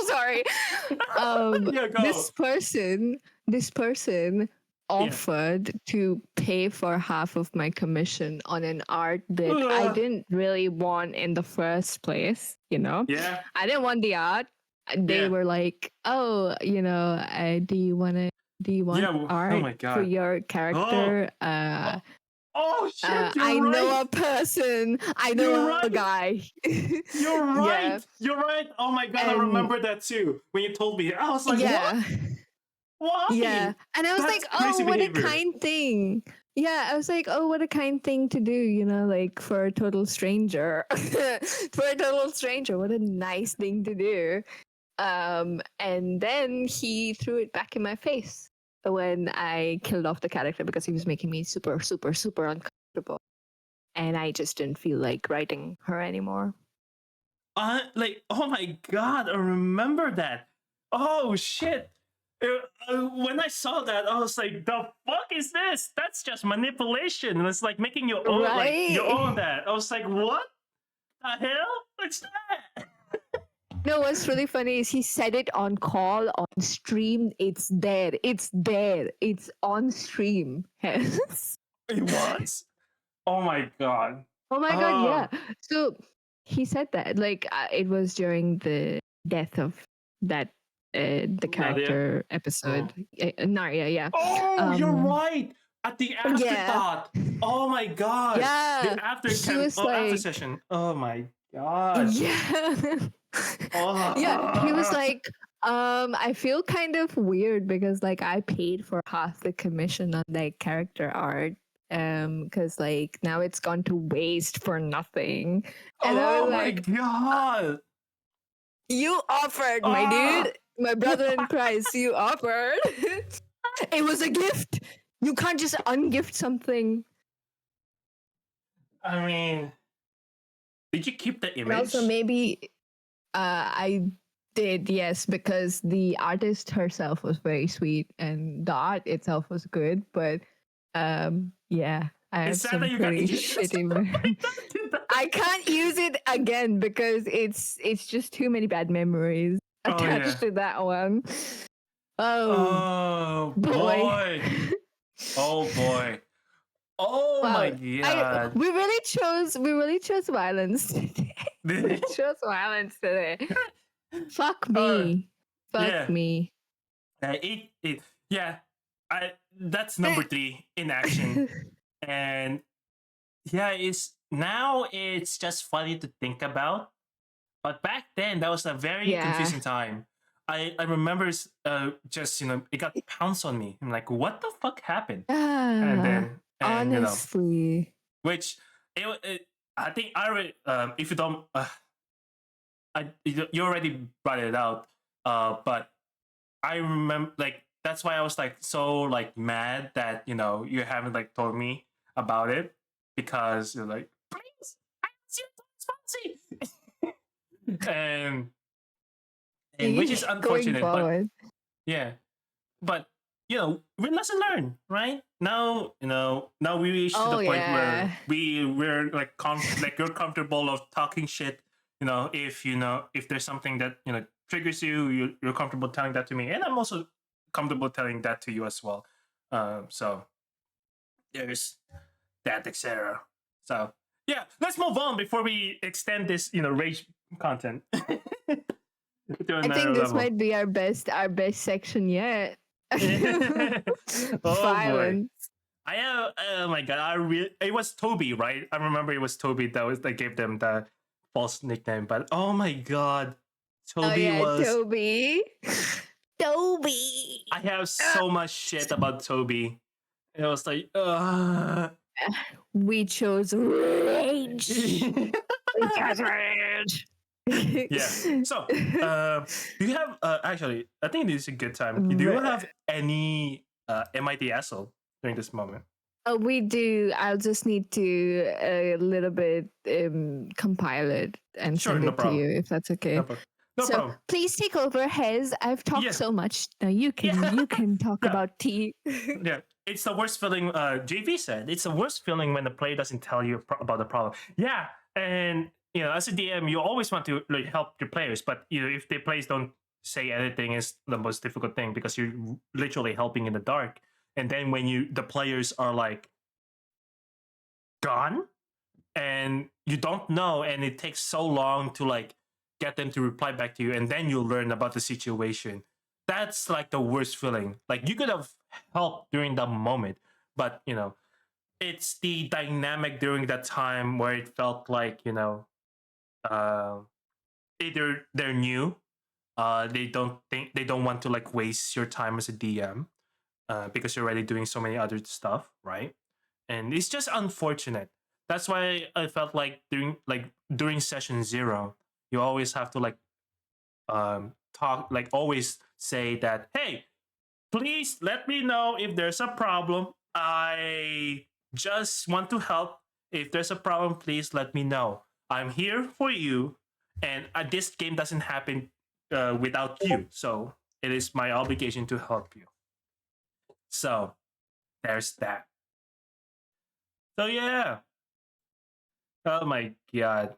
sorry. Yeah, go. This person offered to pay for half of my commission on an art that I didn't really want in the first place, Yeah. I didn't want the art. They were like, "Oh, do you want art oh my God. for your character?" Oh shit, you're I right. know a person. I know a guy. You're right. Yeah. You're right. Oh my God, I remember that too. When you told me, I was like, yeah. what? Why? Yeah. And I was That's like, crazy oh, what behavior. a kind thing. Yeah, I was like, oh, what a kind thing to do, like for a total stranger. For a total stranger, what a nice thing to do. And then he threw it back in my face when I killed off the character because he was making me super, super, super uncomfortable. And I just didn't feel like writing her anymore. Oh my God, I remember that. Oh shit. When I saw that, I was like, "The fuck is this? That's just manipulation." It's like making your own, like your own that. I was like, "What the hell? What's that?" No, what's really funny is he said it on call, on stream. It's there. It's on stream. It was. Oh my God. Oh my god, yeah. So he said that it was during the death of that the character episode. Narya, yeah. Oh, you're right. At the afterthought. Yeah. Oh my God. Yeah. The after session. Oh my God. Yeah. Yeah. He was like, I feel kind of weird because I paid for half the commission on character art. Because now it's gone to waste for nothing. And I was my God. You offered, my dude, my brother in Christ, you offered. It was a gift. You can't just ungift something. I mean, did you keep the image? And also, maybe I did, yes, because the artist herself was very sweet and the art itself was good, but yeah, I have some pretty shitty. I can't use it again because it's just too many bad memories attached to that one. Oh boy! Oh boy! Oh wow. My God! We really chose violence today. We chose violence today. Fuck Uh, me. Fuck yeah. me. Yeah. That's number 3 in action. And yeah, it's just funny to think about. But back then, that was a very Yeah. confusing time. I remember just it got pounced on me. I'm like, what the fuck happened? And Ah, then honestly. which it I think I already if you don't you already brought it out. But I remember like that's why I was like so like mad that you haven't like told me about it because you're like please I haven't seen Thomas Fancy and which is Going unfortunate, but forward. yeah, but we lesson learned, right? Now we reached to the Oh point yeah. where we're like like you're comfortable of talking shit. If there's something that triggers you're comfortable telling that to me, and I'm also comfortable telling that to you as well. So there's that, etc. So yeah, let's move on before we extend this rage content to I think another this level. might be our best section yet. Oh boy. Violence. I have. Oh my god! It was Toby, right? I remember it was Toby that gave them the false nickname. But oh my god, Oh Toby yeah, was. Toby. Toby. I have Ah, so much shit about Toby. It was like, we chose rage. We chose rage. yeah. So, do you have actually? I think this is a good time. Do you R- have any MIT asshole during this moment? Oh, we do. I'll just need to a little bit compile it and Sure, send no it to problem. you if that's No okay. problem. No So problem. please take over, Hez. I've talked Yeah. so much. Now you can Yeah. you can talk Yeah. about tea. Yeah, it's the worst feeling. JV said it's the worst feeling when the player doesn't tell you about the problem. Yeah, and as a DM, you always want to like help your players, but if the players don't say anything, is the most difficult thing because you're literally helping in the dark. And then when the players are like gone and you don't know, and it takes so long to like get them to reply back to you, and then you learn about the situation. That's like the worst feeling. Like you could have helped during that moment, but it's the dynamic during that time where it felt like uh, either they're new, they don't want to like waste your time as a DM because you're already doing so many other stuff, right? And it's just unfortunate. That's why I felt like during session 0, you always have to like talk, like always say that, hey, please let me know if there's a problem. I just want to help. If there's a problem, please let me know. I'm here for you, and this game doesn't happen without you. So it is my obligation to help you. So there's that. So yeah. Oh my god.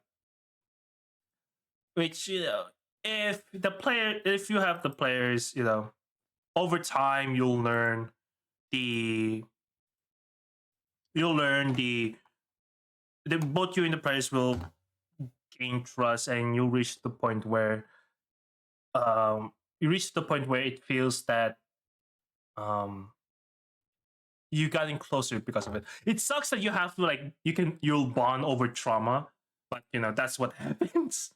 Which if you have the players, over time the you'll learn the both you and the players will gain trust, and you reach the point where it feels that um you gotten closer because of it. It sucks that you have to like you'll bond over trauma, but that's what happens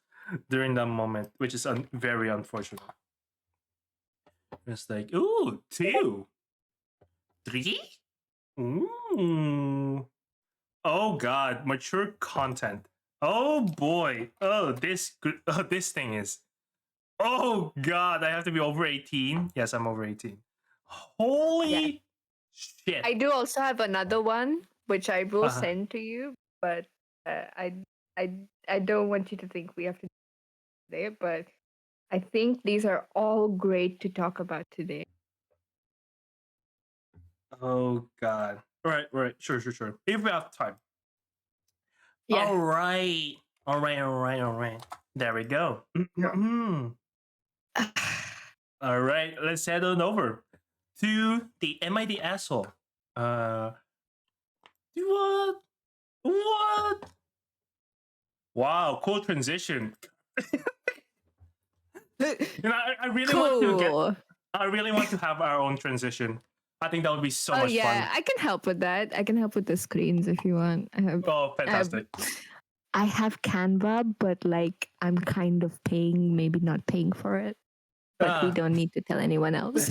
during that moment, which is very unfortunate. It's like, ooh, 2, 3, ooh, oh god, mature content. Oh boy, this thing is. Oh god, I have to be over 18. Yes, I'm over 18. Yeah. Holy shit. I do also have another one which I will Uh, send to you, but I don't want you to think we have to do today, but I think these are all great to talk about today. oh god. Right. Sure. If we have time. Yeah. All right. All right. There we go. Sure. All right, let's head on over to the MID asshole. Uh, what? What? Wow, cool transition. I really want to get. Cool. I really want to have our own transition. I think that would be so Oh much yeah, fun. I can help with that. I can help with the screens if you want. Oh, I have, fantastic! I have Canva, but like I'm kind of paying, maybe not paying for it. But we Ah, don't need to tell anyone else.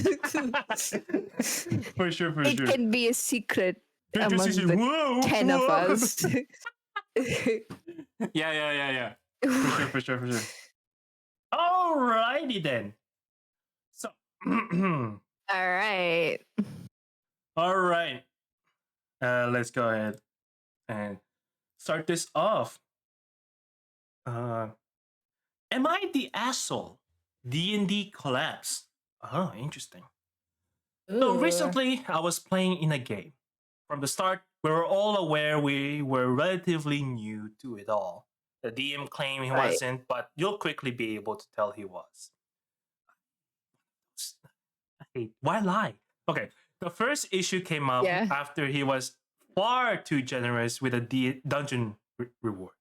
for sure, for It sure. can be a secret Your among transition. the Whoa, 10 of whoa. us. Yeah. For sure, for sure, for sure. Alrighty then. So, All right. all right. Let's go ahead and start this off. Uh, am I the asshole? D&D collapse. Oh, interesting. So Ooh. recently, I was playing in a game. From the start, we were all aware we were relatively new to it all. The DM claimed he Right. wasn't, but you'll quickly be able to tell he was. Hey, why lie? Okay, the first issue came up Yeah. after he was far too generous with a dungeon reward.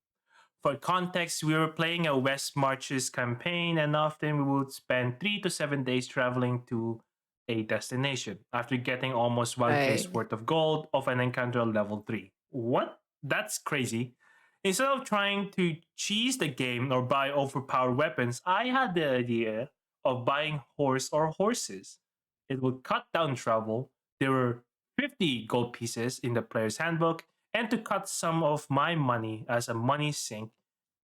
For context, we were playing a West Marches campaign, and often we would spend 3 to 7 days traveling to a destination after getting almost 1K's Right. worth of gold of an encounter level 3. What? That's crazy. Instead of trying to cheese the game or buy overpowered weapons, I had the idea of buying horse or horses. It would cut down travel. There were 50 gold pieces in the player's handbook, and to cut some of my money as a money sink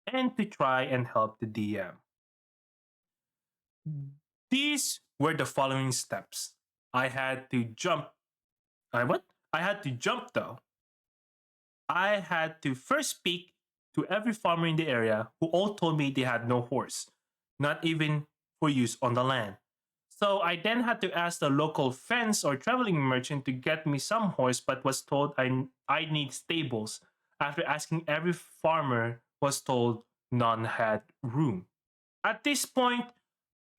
and to try and help the DM. These were the following steps. I had to jump. I what? I had to jump though. I had to first speak to every farmer in the area who all told me they had no horse, not even for use on the land. So I then had to ask the local fence or traveling merchant to get me some horse, but was told I need stables. After asking every farmer, was told none had room. At this point,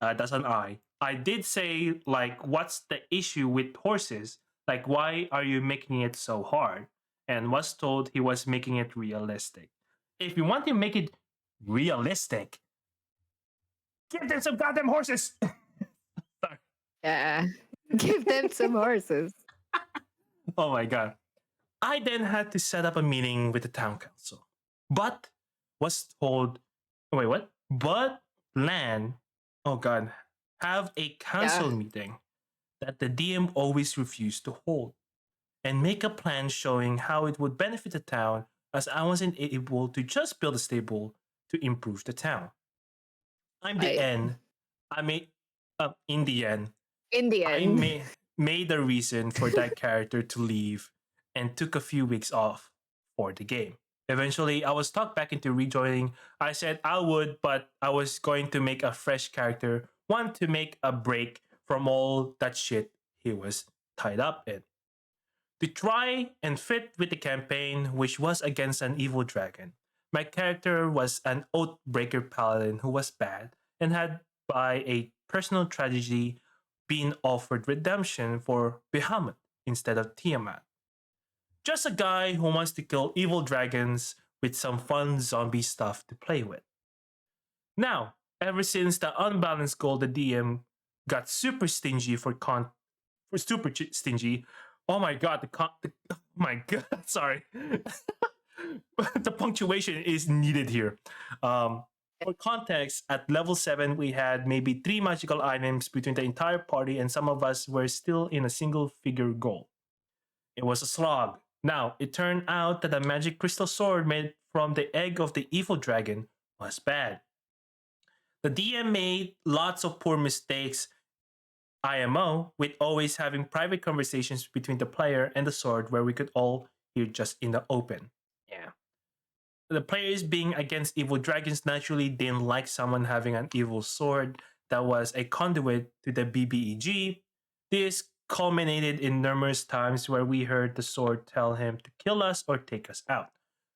that's an I. I did say, like, what's the issue with horses? Like, why are you making it so hard? And was told he was making it realistic. If you want to make it realistic, give them some goddamn horses. Sorry. Yeah. Give them some horses. Oh my god. I then had to set up a meeting with the town council, but was told, wait, what? But land, oh god, have a Yeah. council meeting that the DM always refused to hold and make a plan showing how it would benefit the town as I wasn't able to just build a stable to improve the town. I'm the Right. end. I made, in the end, In the I end. made a reason for that character to leave and took a few weeks off for the game. Eventually, I was talked back into rejoining. I said I would, but I was going to make a fresh character, one to make a break from all that shit he was tied up in. To try and fit with the campaign, which was against an evil dragon, my character was an Oathbreaker paladin who was bad and had, by a personal tragedy, been offered redemption for Bahamut instead of Tiamat. Just a guy who wants to kill evil dragons with some fun zombie stuff to play with. Now, ever since the unbalanced goal, the DM got super stingy for super stingy. Oh my god, oh my god, sorry. The punctuation is needed here. For context, at level 7, we had maybe 3 magical items between the entire party, and some of us were still in a single figure goal. It was a slog. Now, it turned out that a magic crystal sword made from the egg of the evil dragon was bad. The DM made lots of poor mistakes, IMO, with always having private conversations between the player and the sword where we could all hear just in the open. Yeah. The players being against evil dragons naturally didn't like someone having an evil sword that was a conduit to the BBEG. This culminated in numerous times where we heard the sword tell him to kill us or take us out.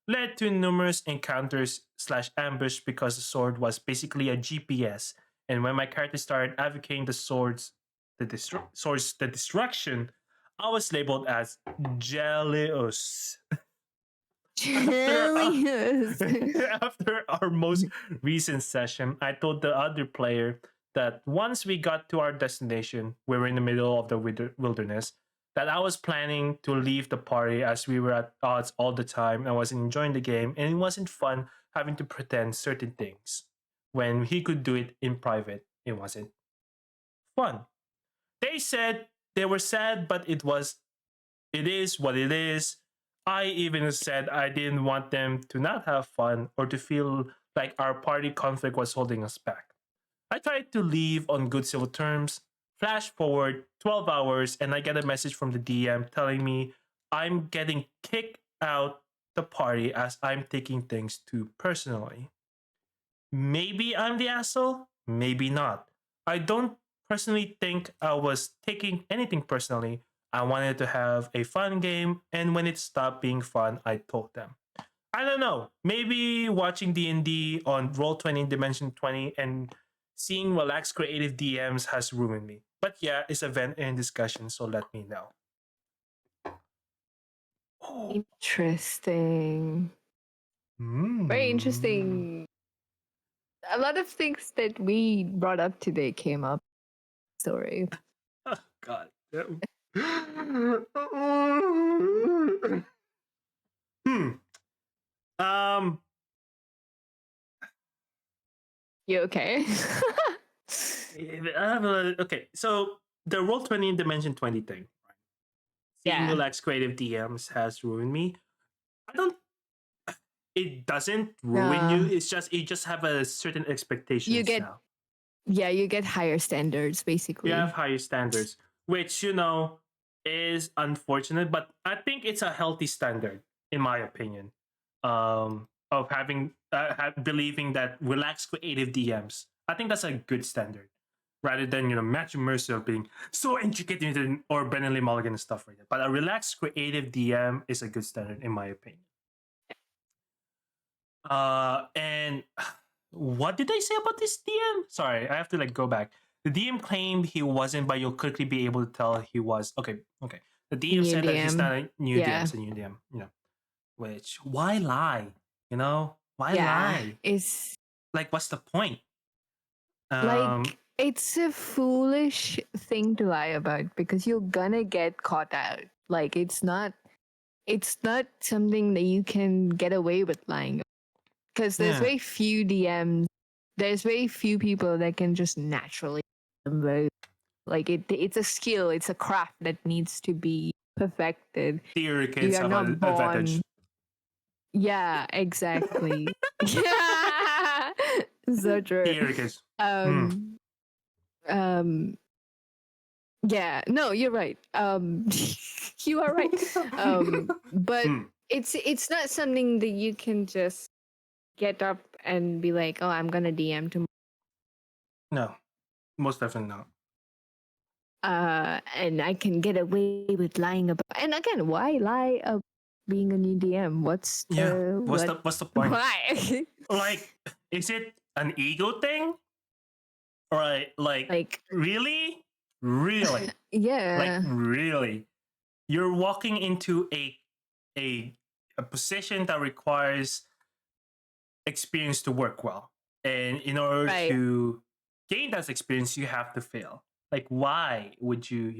Led to numerous encounters slash ambush because the sword was basically a GPS. And when my character started advocating the destruction, I was labeled as jealous. After Genius. after our most recent session, I told the other player that once we got to our destination, we were in the middle of the wilderness, that I was planning to leave the party as we were at odds all the time. I wasn't enjoying the game, and it wasn't fun having to pretend certain things when he could do it in private. It wasn't fun. They said they were sad, but it is what it is. I even said I didn't want them to not have fun or to feel like our party conflict was holding us back. I tried to leave on good civil terms. Flash forward 12 hours, and I get a message from the DM telling me I'm getting kicked out the party as I'm taking things too personally. Maybe I'm the asshole, maybe not. I don't personally think I was taking anything personally. I wanted to have a fun game, and when it stopped being fun, I told them. I don't know. Maybe watching D&D on Roll20 Dimension 20 and seeing relaxed creative DMs has ruined me. But yeah, it's a vent and discussion, so let me know. Oh. Interesting. Very interesting. A lot of things that we brought up today came up. Story. Oh, God. Um. You okay? Okay, so the Roll20 in Dimension 20 thing, right? Seeing Yeah. relaxed creative DMs has ruined me. I don't. It doesn't ruin you. It's just you just have a certain expectations You get now. Yeah, you get higher standards basically. You have higher standards, which is unfortunate, but I think it's a healthy standard, in my opinion, of having believing that relaxed creative DMs. I think that's a good standard, rather than Matthew Mercer being so intricate or Brennan Lee Mulligan and stuff like that. But a relaxed creative DM is a good standard, in my opinion. And what did they say about this DM? Sorry, I have to go back. The DM claimed he wasn't, but you'll quickly be able to tell he was. Okay. The DM New said that he's DM. not a new DM, Yeah. it's a new DM. Which why lie? Why Yeah, lie? it's What's the point? it's a foolish thing to lie about because you're gonna get caught out. It's not something that you can get away with lying because there's very few DMs. There's very few people that can just naturally it's a skill, it's a craft that needs to be perfected. Theory kids have an advantage. Yeah, exactly. Yeah, so true. Theory kids. Yeah, no, you're right. You are right. But it's not something that you can just get up and be like, oh, I'm gonna DM tomorrow. No, most definitely not. And I can get away with lying about. And again, why lie about being a new DM? What's the point? Why? Is it an ego thing? Or really? Really? Yeah. Really? You're walking into a position that requires experience to work well. And in order to gain that experience, you have to fail. Why would you,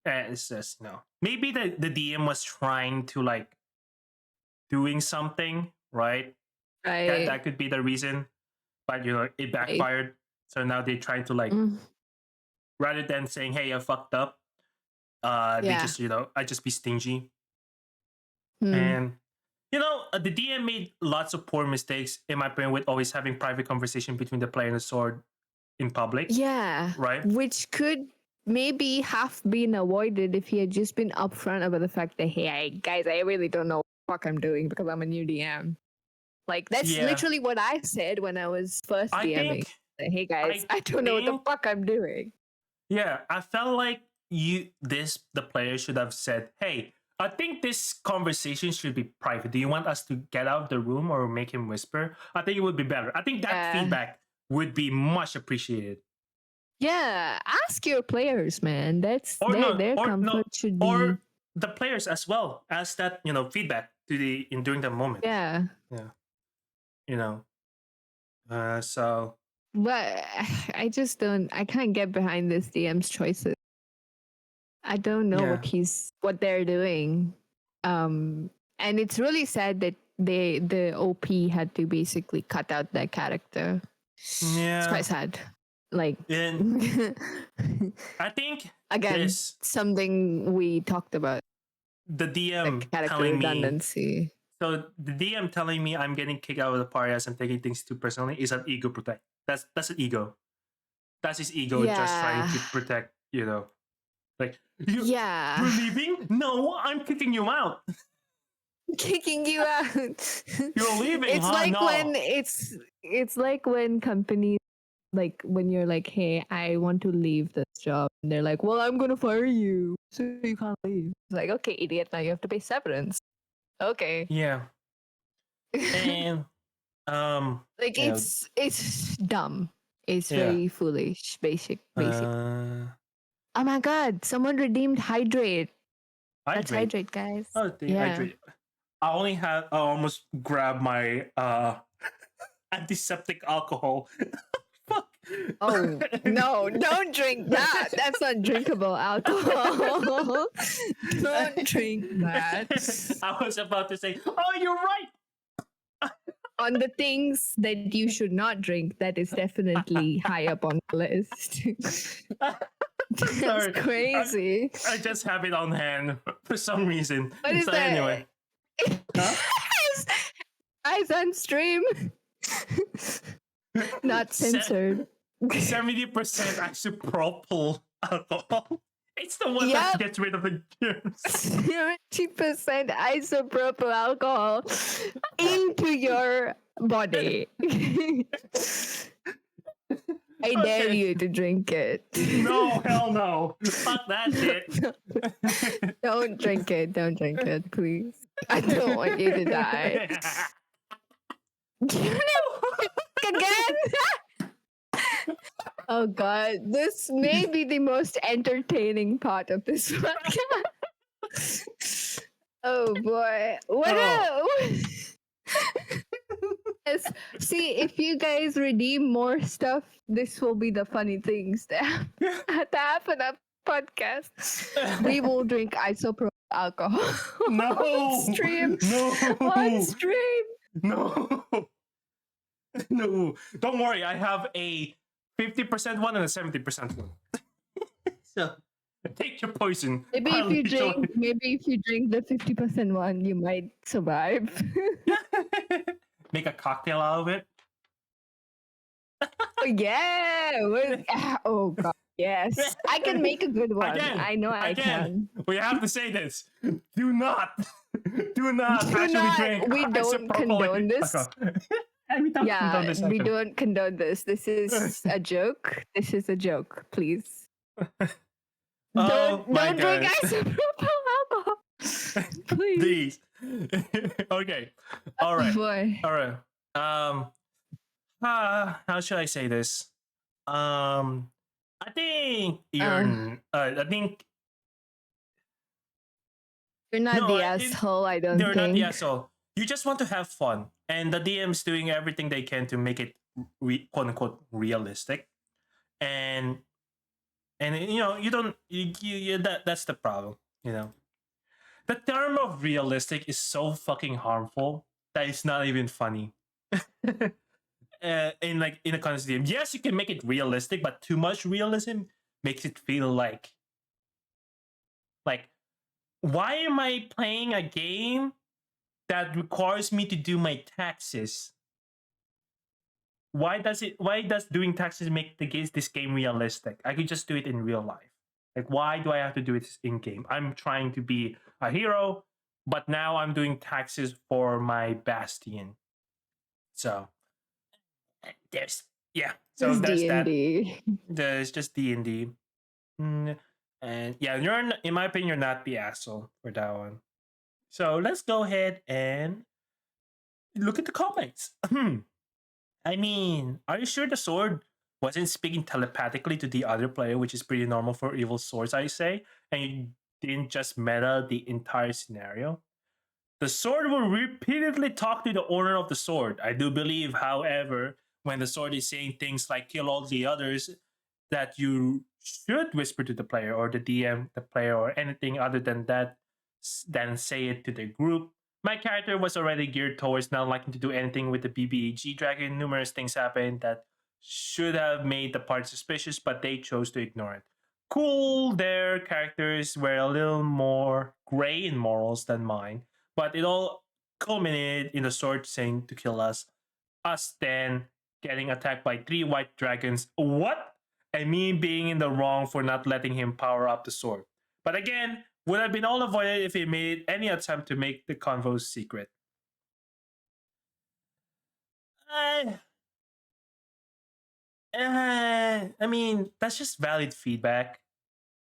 it's just, maybe the DM was trying to doing something, right? That could be the reason. But, it backfired. So now they're trying to rather than saying, hey, I fucked up, they just, I just be stingy. And the DM made lots of poor mistakes, in my opinion, with always having private conversation between the player and the sword in public. Yeah. Right? Which could maybe have been avoided if he had just been upfront about the fact that, hey, guys, I really don't know what the fuck I'm doing because I'm a new DM. That's literally what I said when I was first DMing. Hey, guys, I don't know what the fuck I'm doing. Yeah, I felt like the player should have said, hey, I think this conversation should be private. Do you want us to get out of the room or make him whisper? I think it would be better. I think that feedback would be much appreciated. Yeah, ask your players, man. Their comfort should be. Or the players as well. Ask that feedback during the moment. Yeah. So But I just don't. I can't get behind this DM's choices. I don't know Yeah. what they're doing. And it's really sad that the OP had to basically cut out that character. It's Yeah. quite sad. Like And I think again, this something we talked about, the the DM character telling me redundancy. so the DM telling me I'm getting kicked out of the party as I'm taking things too personally is an ego protect. That's an ego. That's his ego just trying Yeah. to protect, like Yeah. you're leaving? No, I'm kicking you out. Kicking you out. You're leaving, It's huh? like No. when it's like when companies, like when you're like, hey, I want to leave this job, and they're like, well, I'm gonna fire you, so you can't leave. It's like, okay, idiot, now you have to pay severance. Okay. Yeah. And Like you know, it's dumb. It's yeah. very foolish, basic. Uh Oh my god, someone redeemed hydrate. That's hydrate. hydrate, guys. Oh, the Yeah. hydrate. I almost grabbed my antiseptic alcohol. Fuck. Oh no, don't drink that. That's not drinkable alcohol. Don't drink that. I was about to say, oh, you're right. On the things that you should not drink, that is definitely high up on the list. That's Sorry. crazy. I just have it on hand for some reason. What is So that? anyway. Huh? Eyes on stream. Not censored. 70% isopropyl alcohol. It's the one that gets rid of the germs. 70% isopropyl alcohol into your body. I dare you to drink it. No, hell no. Fuck that shit. Don't drink it. Don't drink it, please. I don't want you to die. Again? Oh god, this may be the most entertaining part of this podcast. Oh boy. What Yes. See, if you guys redeem more stuff, this will be the funny things that happen at podcast. We will drink isopropyl alcohol No. on stream. No. On stream. No. No. Don't worry, I have a 50% one and a 70% one. So take your poison. Maybe if you drink the 50% one, you might survive. Make a cocktail out of it. Yeah. Oh god. Yes. I can make a good one. Again, I know I can. We have to say this. Do not actually drink. We don't condone this. We don't Yeah, condone this. we don't condone this. This is a joke. This is a joke, please. Don't drink isopropyl alcohol. Please. Okay. All right. Boy. All right. How should I say this? I think you're. I think you're not the asshole. I don't you're think. not the asshole. You just want to have fun, and the DM's doing everything they can to make it quote unquote realistic, and you don't that's the problem. The term of realistic is so fucking harmful that it's not even funny. In a context game, yes, you can make it realistic, but too much realism makes it feel like why am I playing a game that requires me to do my taxes? Why does doing taxes make this game realistic? I could just do it in real life. Like, why do I have to do it in game? I'm trying to be a hero, but now I'm doing taxes for my bastion. So there's So there's D&D. There's just D&D. And yeah, in my opinion, you're not the asshole for that one. So let's go ahead and look at the comments. I mean, are you sure the sword wasn't speaking telepathically to the other player, which is pretty normal for evil swords, I say, and you didn't just meta the entire scenario? The sword will repeatedly talk to the owner of the sword. I do believe, however, when the sword is saying things like kill all the others, that you should whisper to the player or the DM, the player, or anything other than that, than say it to the group. My character was already geared towards not liking to do anything with the BBAG dragon. Numerous things happened that should have made the party suspicious, but they chose to ignore it. Cool, their characters were a little more gray in morals than mine, but it all culminated in the sword saying to kill us then getting attacked by three white dragons. What? And me being in the wrong for not letting him power up the sword. But again, would have been all avoided if he made any attempt to make the convo secret. Uh, I mean, that's just valid feedback.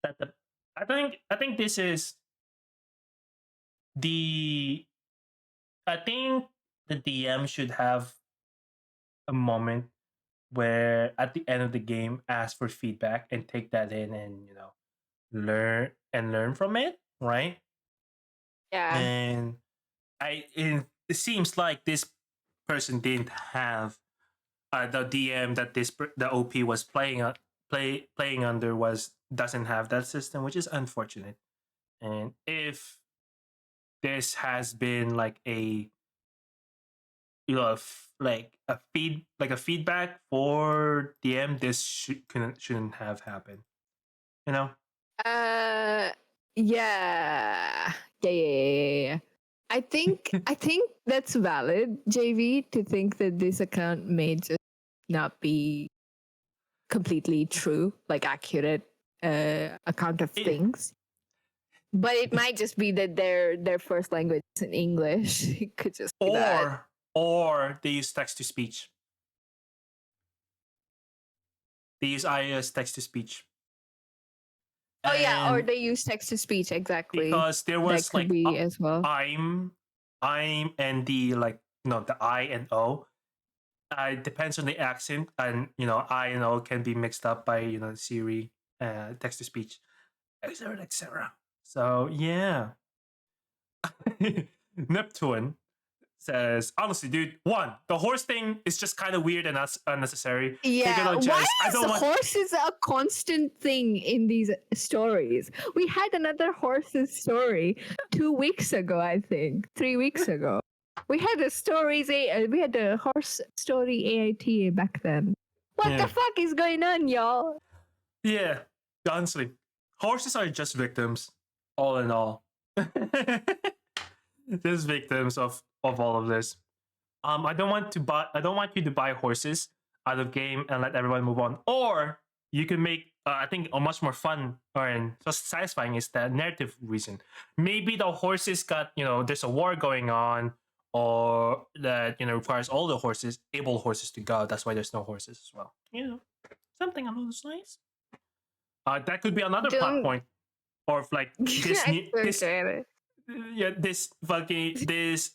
That the, I think this is the I think the DM should have a moment where at the end of the game ask for feedback and take that in and learn from it, right? Yeah. And it seems like this person didn't have the DM that the OP was playing under was doesn't have that system, which is unfortunate. And if this has been like a like a feedback for DM, this shouldn't have happened. You know? Uh, yeah. Yeah. I think that's valid, JV, to think that this account may just not be completely true, like accurate account of It, things. But it might just be that their first language is in English. It could just be that. or they use text to speech. They use iOS text to speech. Oh yeah, or And they use text to speech, exactly. because there That was could like be as well. I'm and the like no the I and O. It depends on the accent, and I and O can be mixed up by Siri, text to speech, etc. etc. So yeah, Neptune says honestly, dude. One, the horse thing is just kind of weird and unnecessary. Take it Yeah, on why Jess. I is don't want. horses a constant thing in these stories? We had another horses story 2 weeks ago, I think, 3 weeks ago. We had we had a horse story AITA back then. What the Yeah, fuck is going on, y'all? yeah. Honestly, horses are just victims, all in all. Just victims of all of this. I don't want you to buy horses out of game and let everyone move on. Or you can make I think a much more fun or just satisfying is the narrative reason. Maybe the horses got there's a war going on, or that requires all the able horses to go. That's why there's no horses as well. Something along those lines. That could be another plot Don't. point, or if like this I new don't this get it. yeah, this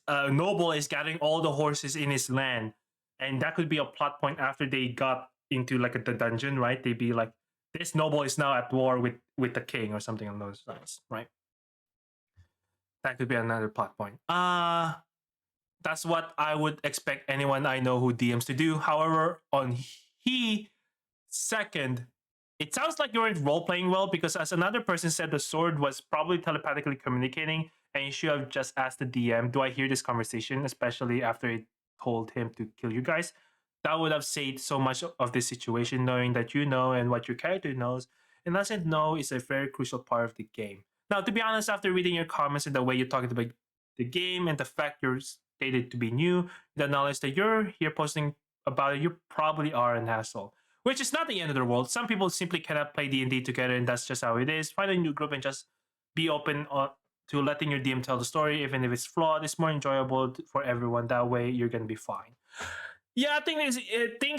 noble is gathering all the horses in his land, and that could be a plot point after they got into like the dungeon, right? They'd be like, this noble is now at war with the king or something along those lines, right? That could be another plot point. That's what I would expect anyone I know who DMs to do. However, on he second, it sounds like you weren't role playing well, because as another person said, the sword was probably telepathically communicating, and you should have just asked the DM, "Do I hear this conversation?" Especially after it told him to kill you guys. That would have saved so much of this situation, knowing that you know and what your character knows and doesn't know is a very crucial part of the game. Now, to be honest, after reading your comments and the way you're talking about the game and the fact you're stated to be new, the knowledge that you're here posting about it, you probably are an asshole, which is not the end of the world. Some people simply cannot play D&D together, and that's just how it is. Find a new group and just be open to letting your DM tell the story, even if it's flawed. It's more enjoyable for everyone. That way, you're gonna be fine. Yeah, I think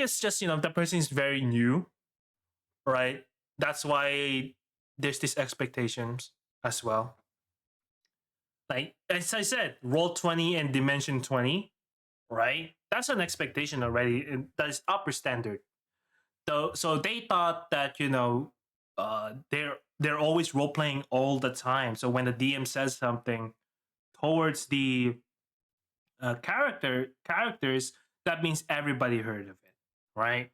it's just the person is very new, right? That's why there's these expectations as well. Like as I said, roll 20 and dimension 20, right? That's an expectation already, and that is upper standard. So they thought that they're always role playing all the time. So when the DM says something towards the characters, that means everybody heard of it. right?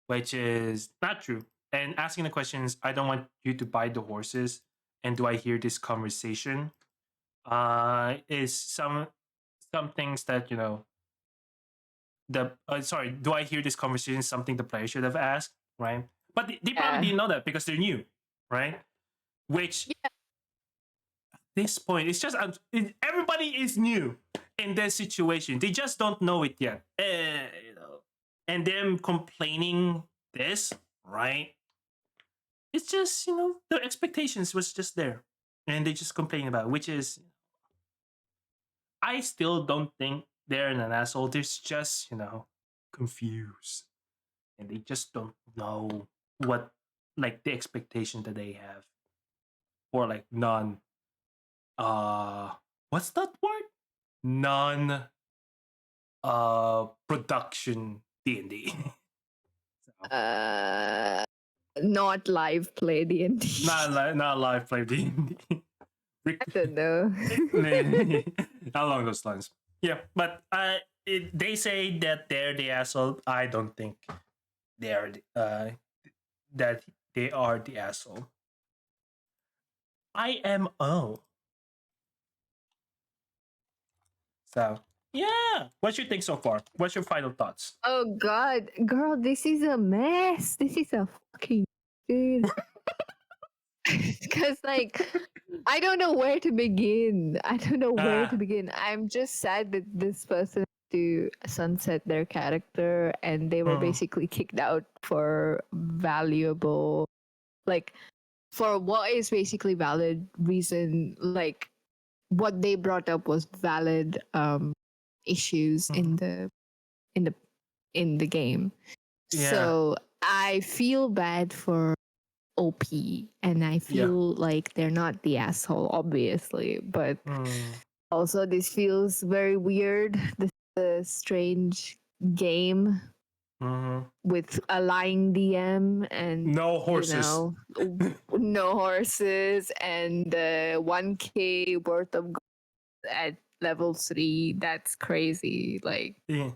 Which is not true. And asking the questions, I don't want you to buy the horses. And do I hear this conversation? Is some things that sorry, do I hear this conversation? Something the player should have asked, right? But they probably Yeah. didn't know that because they're new, right? Which Yeah. this point, it's just everybody is new in this situation. They just don't know it yet, and them complaining this, right? It's just the expectations was just there, and they just complain about it, which is I still don't think they're an asshole. They're just confused, and they just don't know what like the expectation that they have, or like non what's that word, non production D&D. So, Uh, not live play D&D. not live play D&D. I don't know. Along those lines. Yeah, but they say that they're the asshole. I don't think they are that they are the asshole. IMO. So yeah, what you think so far? What's your final thoughts? Oh God, girl, this is a mess. This is a fucking dude. Because I don't know where to begin. I don't know where to Ah, begin. I'm just sad that this person to sunset their character and they were mm, basically kicked out for valuable, like for what is basically valid reason. Like what they brought up was valid issues mm. in the in the game. Yeah, So I feel bad for OP and I yeah. feel like they're not the asshole, obviously, but Mm, also this feels very weird. This is a strange game mm-hmm. with a lying DM and No horses. no horses and 1k worth of gold at level 3. That's crazy. Like, Yeah.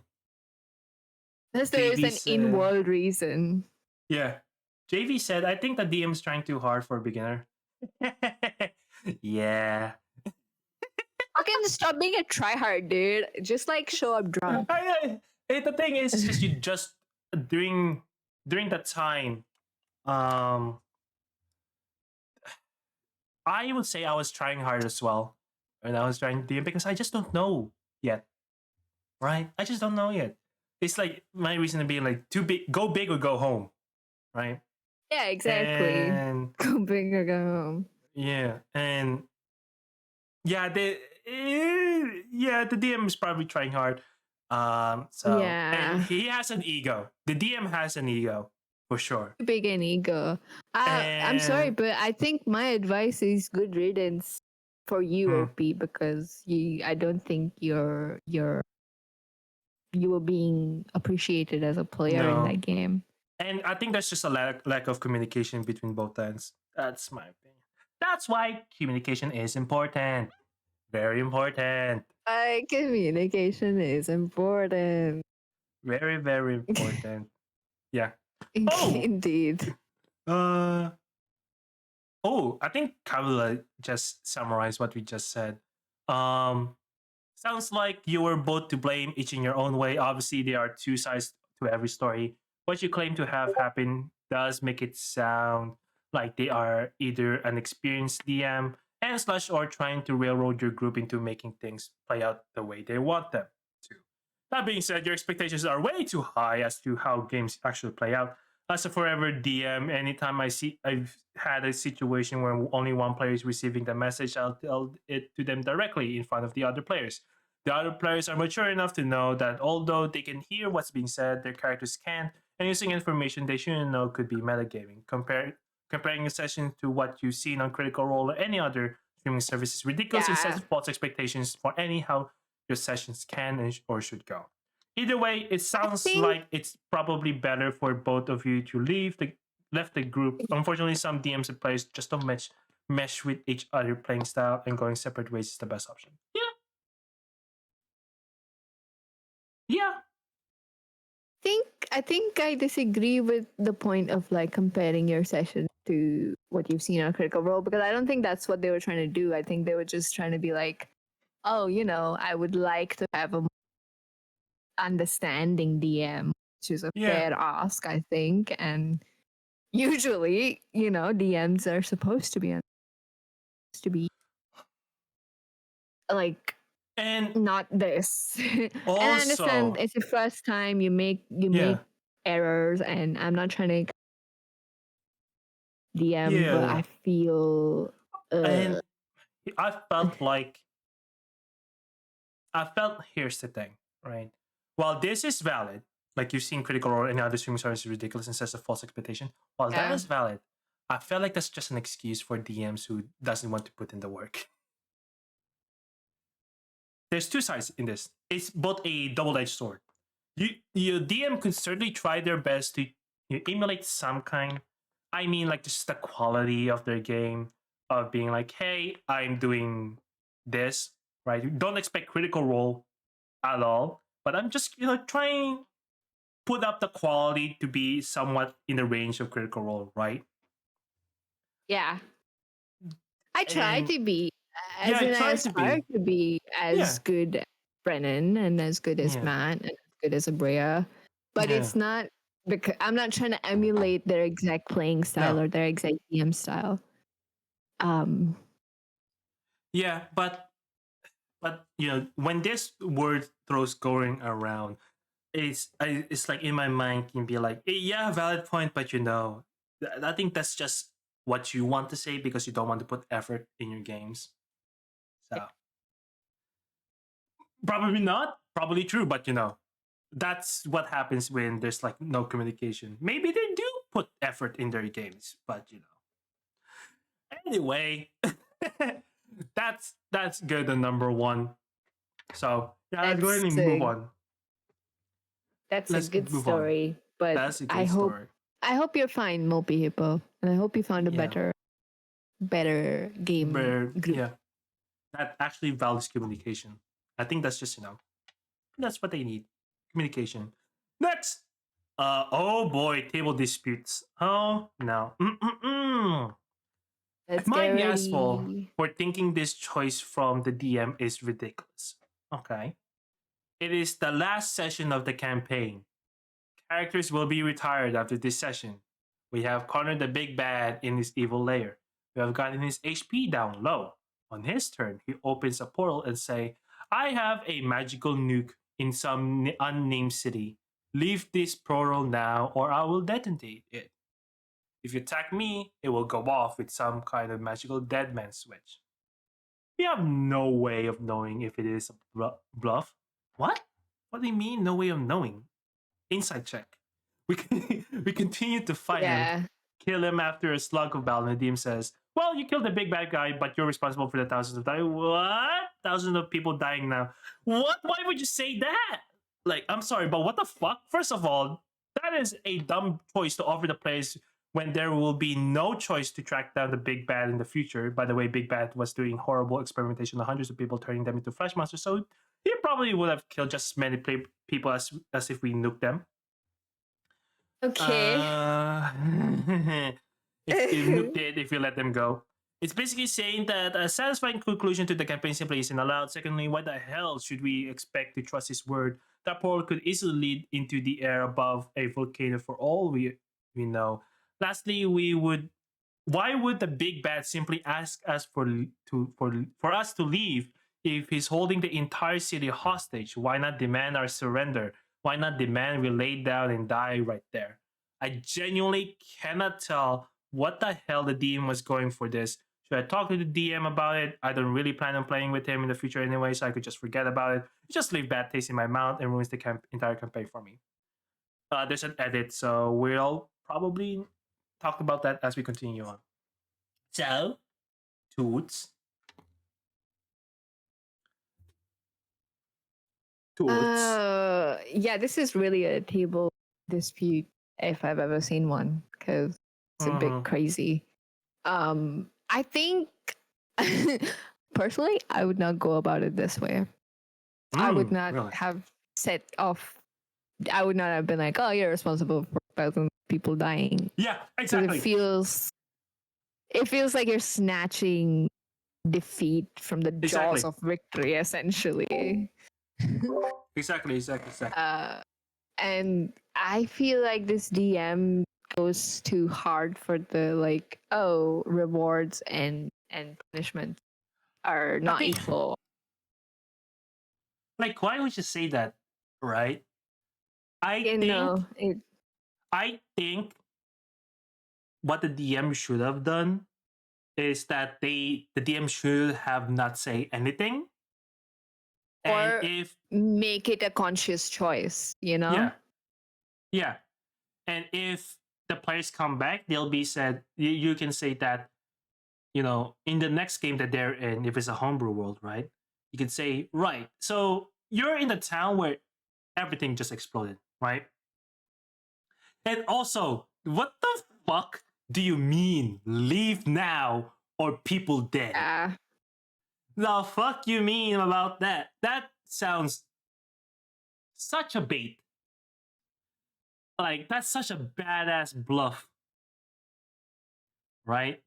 unless there is JV an said, in-world reason. yeah. JV said, I think the DM's trying too hard for a beginner. Yeah. Fucking stop being a tryhard, dude. Just like show up drunk. The thing is, it's just you just during that time, um, I would say I was trying hard as well, and I was trying to DM because I just don't know yet, right? I just don't know yet. It's like my reason to be like too big or go home, right? Yeah, exactly. And Go big or go home. yeah, and yeah, the DM is probably trying hard. And Yeah. he has an ego. The DM has an ego for sure. Big and ego. I'm sorry, And but I think my advice is good riddance for you, hmm, OP, because I don't think you were being appreciated as a player in no, that game. and I think there's just a lack of communication between both ends. That's my opinion. That's why communication is important. Very important. Communication is important. Very, very important. Yeah. Oh, Indeed. uh, I think Kavila just summarized what we just said. Um, Sounds like you were both to blame, each in your own way. Obviously, there are two sides to every story. What you claim to have happened does make it sound like they are either an experienced DM and slash or trying to railroad your group into making things play out the way they want them to. That being said, your expectations are way too high as to how games actually play out. As a forever DM, anytime I've had a situation where only one player is receiving the message, I'll tell it to them directly in front of the other players. The other players are mature enough to know that although they can hear what's being said, their characters can't, and using information they shouldn't know could be metagaming. Comparing a session to what you've seen on Critical Role or any other streaming service is ridiculous and Yeah. sets false expectations for any how your sessions can or should go. Either way, it I sounds think like it's probably better for both of you to left the group. Unfortunately, some DMs and players just don't mesh with each other playing style, and going separate ways is the best option. Yeah, yeah. I disagree with the point of like comparing your session to what you've seen on Critical Role, because I don't think that's what they were trying to do. I think they were just trying to be like, oh, I would like to have a understanding DM, which is a Yeah, fair ask, I think. And usually, DMs are supposed to be like and not this. And I understand also, it's the first time you make yeah, errors, and I'm not trying to DM, but yeah, I feel and I felt like I felt here's the thing, right? While this is valid, like you've seen Critical Role and other streaming services is ridiculous and sets a false expectation. While that yeah. is valid, I felt like that's just an excuse for DMs who doesn't want to put in the work. There's two sides in this. It's both a double-edged sword. Your DM can certainly try their best to emulate some kind. I mean, like just the quality of their game of being like, hey, I'm doing this, right? Don't expect Critical Role at all, but I'm just trying put up the quality to be somewhat in the range of Critical Role, right? Yeah. I try And to be, yeah, as I in I try to aspire be. to be Yeah, as good as Brennan and as good as yeah, Matt and as good as Abrea. But yeah. it's not because I'm not trying to emulate their exact playing style No, or their exact DM style. Um yeah, but when this word throws going around, it's like in my mind can be like, yeah, valid point, but I think that's just what you want to say because you don't want to put effort in your games. So probably not, probably true, but that's what happens when there's like no communication. Maybe they do put effort in their games, but anyway, that's good on number one. So yeah, let's go ahead that's and move a on. that's a Let's good move on. story. But That's a I good hope story. I hope you're fine, Mopey Hippo. And I hope you found a Yeah, better game but group. yeah, that actually values communication. I think that's just that's what they need, communication. Next, oh boy, table disputes. Oh no, Let's my get Yasful ready. for thinking this choice from the DM is ridiculous. Okay, it is the last session of the campaign. Characters will be retired after this session. We have cornered the big bad in his evil lair. We have gotten his HP down low. On his turn, he opens a portal and say, I have a magical nuke in some unnamed city. Leave this portal now or I will detonate it. If you attack me, it will go off with some kind of magical dead man switch. We have no way of knowing if it is a bluff. What? What do you mean, no way of knowing? Inside check. We continue to fight him, Yeah. kill him after a slug of battle, and Nadim says, well, you killed the big bad guy, but you're responsible for the thousands of dying. What? Thousands of people dying now. What? Why would you say that? Like, I'm sorry, but what the fuck? First of all, that is a dumb choice to offer the players when there will be no choice to track down the big bad in the future. By the way, Big Bad was doing horrible experimentation on hundreds of people, turning them into flesh monsters. So he probably would have killed just as many people as if we nuked them. Okay. Uh, if nuked it, if you let them go. It's basically saying that a satisfying conclusion to the campaign simply isn't allowed. Secondly, why the hell should we expect to trust his word? That portal could easily lead into the air above a volcano for all we know. Lastly, why would the big bad simply ask us for us to leave if he's holding the entire city hostage? Why not demand our surrender? Why not demand we lay down and die right there? I genuinely cannot tell what the hell the DM was going for this. Should I talk to the DM about it? I don't really plan on playing with him in the future anyway, so I could just forget about it. Just leave bad taste in my mouth and ruins the entire campaign for me. There's an edit, so we'll probably talk about that as we continue on. So, Toots, Toots. Yeah, this is really a table dispute if I've ever seen one, because it's a bit Mm-hmm. crazy. I think personally, I would not go about it this way. I would not Really? have set off I would not have been like, oh, you're responsible for thousands of people dying. Yeah, Because exactly. it feels like you're snatching defeat from the Exactly. jaws of victory, essentially. Exactly. And I feel like this DM goes too hard for the like, oh, rewards and punishment are I not think, equal. like, why would you say that, right? I You think, know, it I think what the DM should have done is that the DM should have not say anything, and or if make it a conscious choice, you know? yeah, yeah, and if the players come back, they'll be said. You can say that, in the next game that they're in, if it's a homebrew world, right? You can say, right, so you're in the town where everything just exploded, right? And also, what the fuck do you mean leave now or people dead? Yeah. The fuck you mean about that? That sounds such a bait. Like, that's such a badass bluff, right?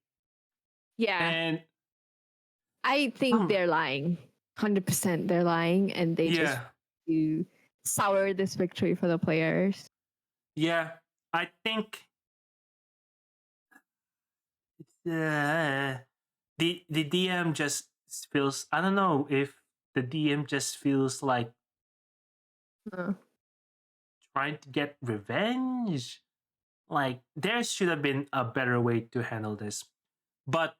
Yeah. And I think they're lying. 100% they're lying and they just yeah, to sour this victory for the players. yeah, I think the DM just feels. I don't know if the DM just feels like Uh, trying to get revenge. Like, there should have been a better way to handle this. But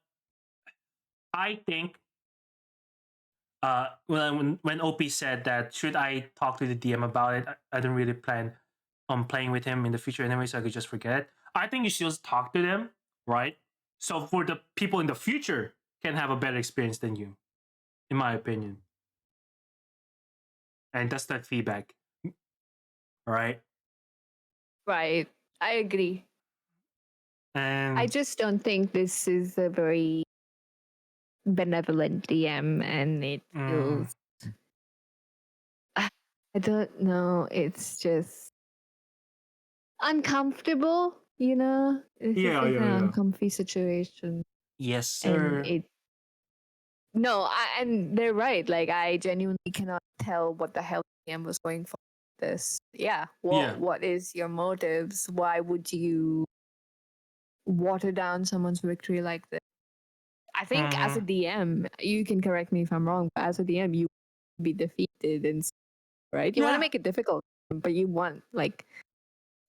I think when OP said that should I talk to the DM about it, I don't really plan on playing with him in the future anyway, so I could just forget it. I think you should just talk to them, right? So for the people in the future can have a better experience than you, in my opinion. And that's that feedback, all right? right. I agree. I And just don't think this is a very benevolent DM and it mm, feels I don't know, it's just uncomfortable, you know? This is yeah, like yeah, an yeah. uncomfy situation Yes, and sir. it no, and they're right. Like I genuinely cannot tell what the hell DM was going for with this. Yeah. Yeah. What is your motives? Why would you water down someone's victory like this? I think as a Mm-hmm. DM, you can correct me if I'm wrong, but as a DM, you be defeated and right. You want to Yeah, make it difficult, but you want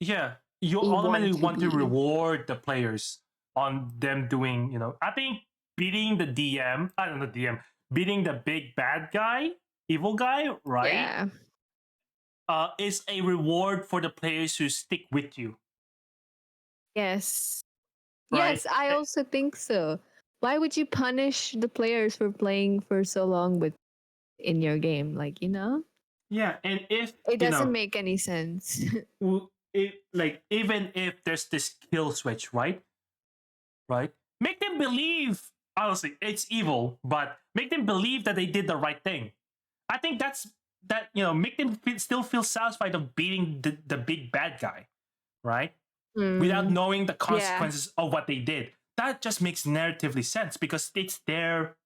yeah. You you ultimately want to want to be reward the players on them doing, I think beating the DM, I don't know, DM, beating the big bad guy, evil guy, right? yeah. Is a reward for the players who stick with you, Yes. right? Yes, I also think so. Why would you punish the players for playing for so long with in your game? Like, you know? Yeah, and if It doesn't make any sense. like even if there's this kill switch, right? Make them believe. Honestly, it's evil, but make them believe that they did the right thing. I think make them still feel satisfied of beating the big bad guy, right? Without Mm, knowing the yeah. consequences of what they did. That just makes narratively sense because it's their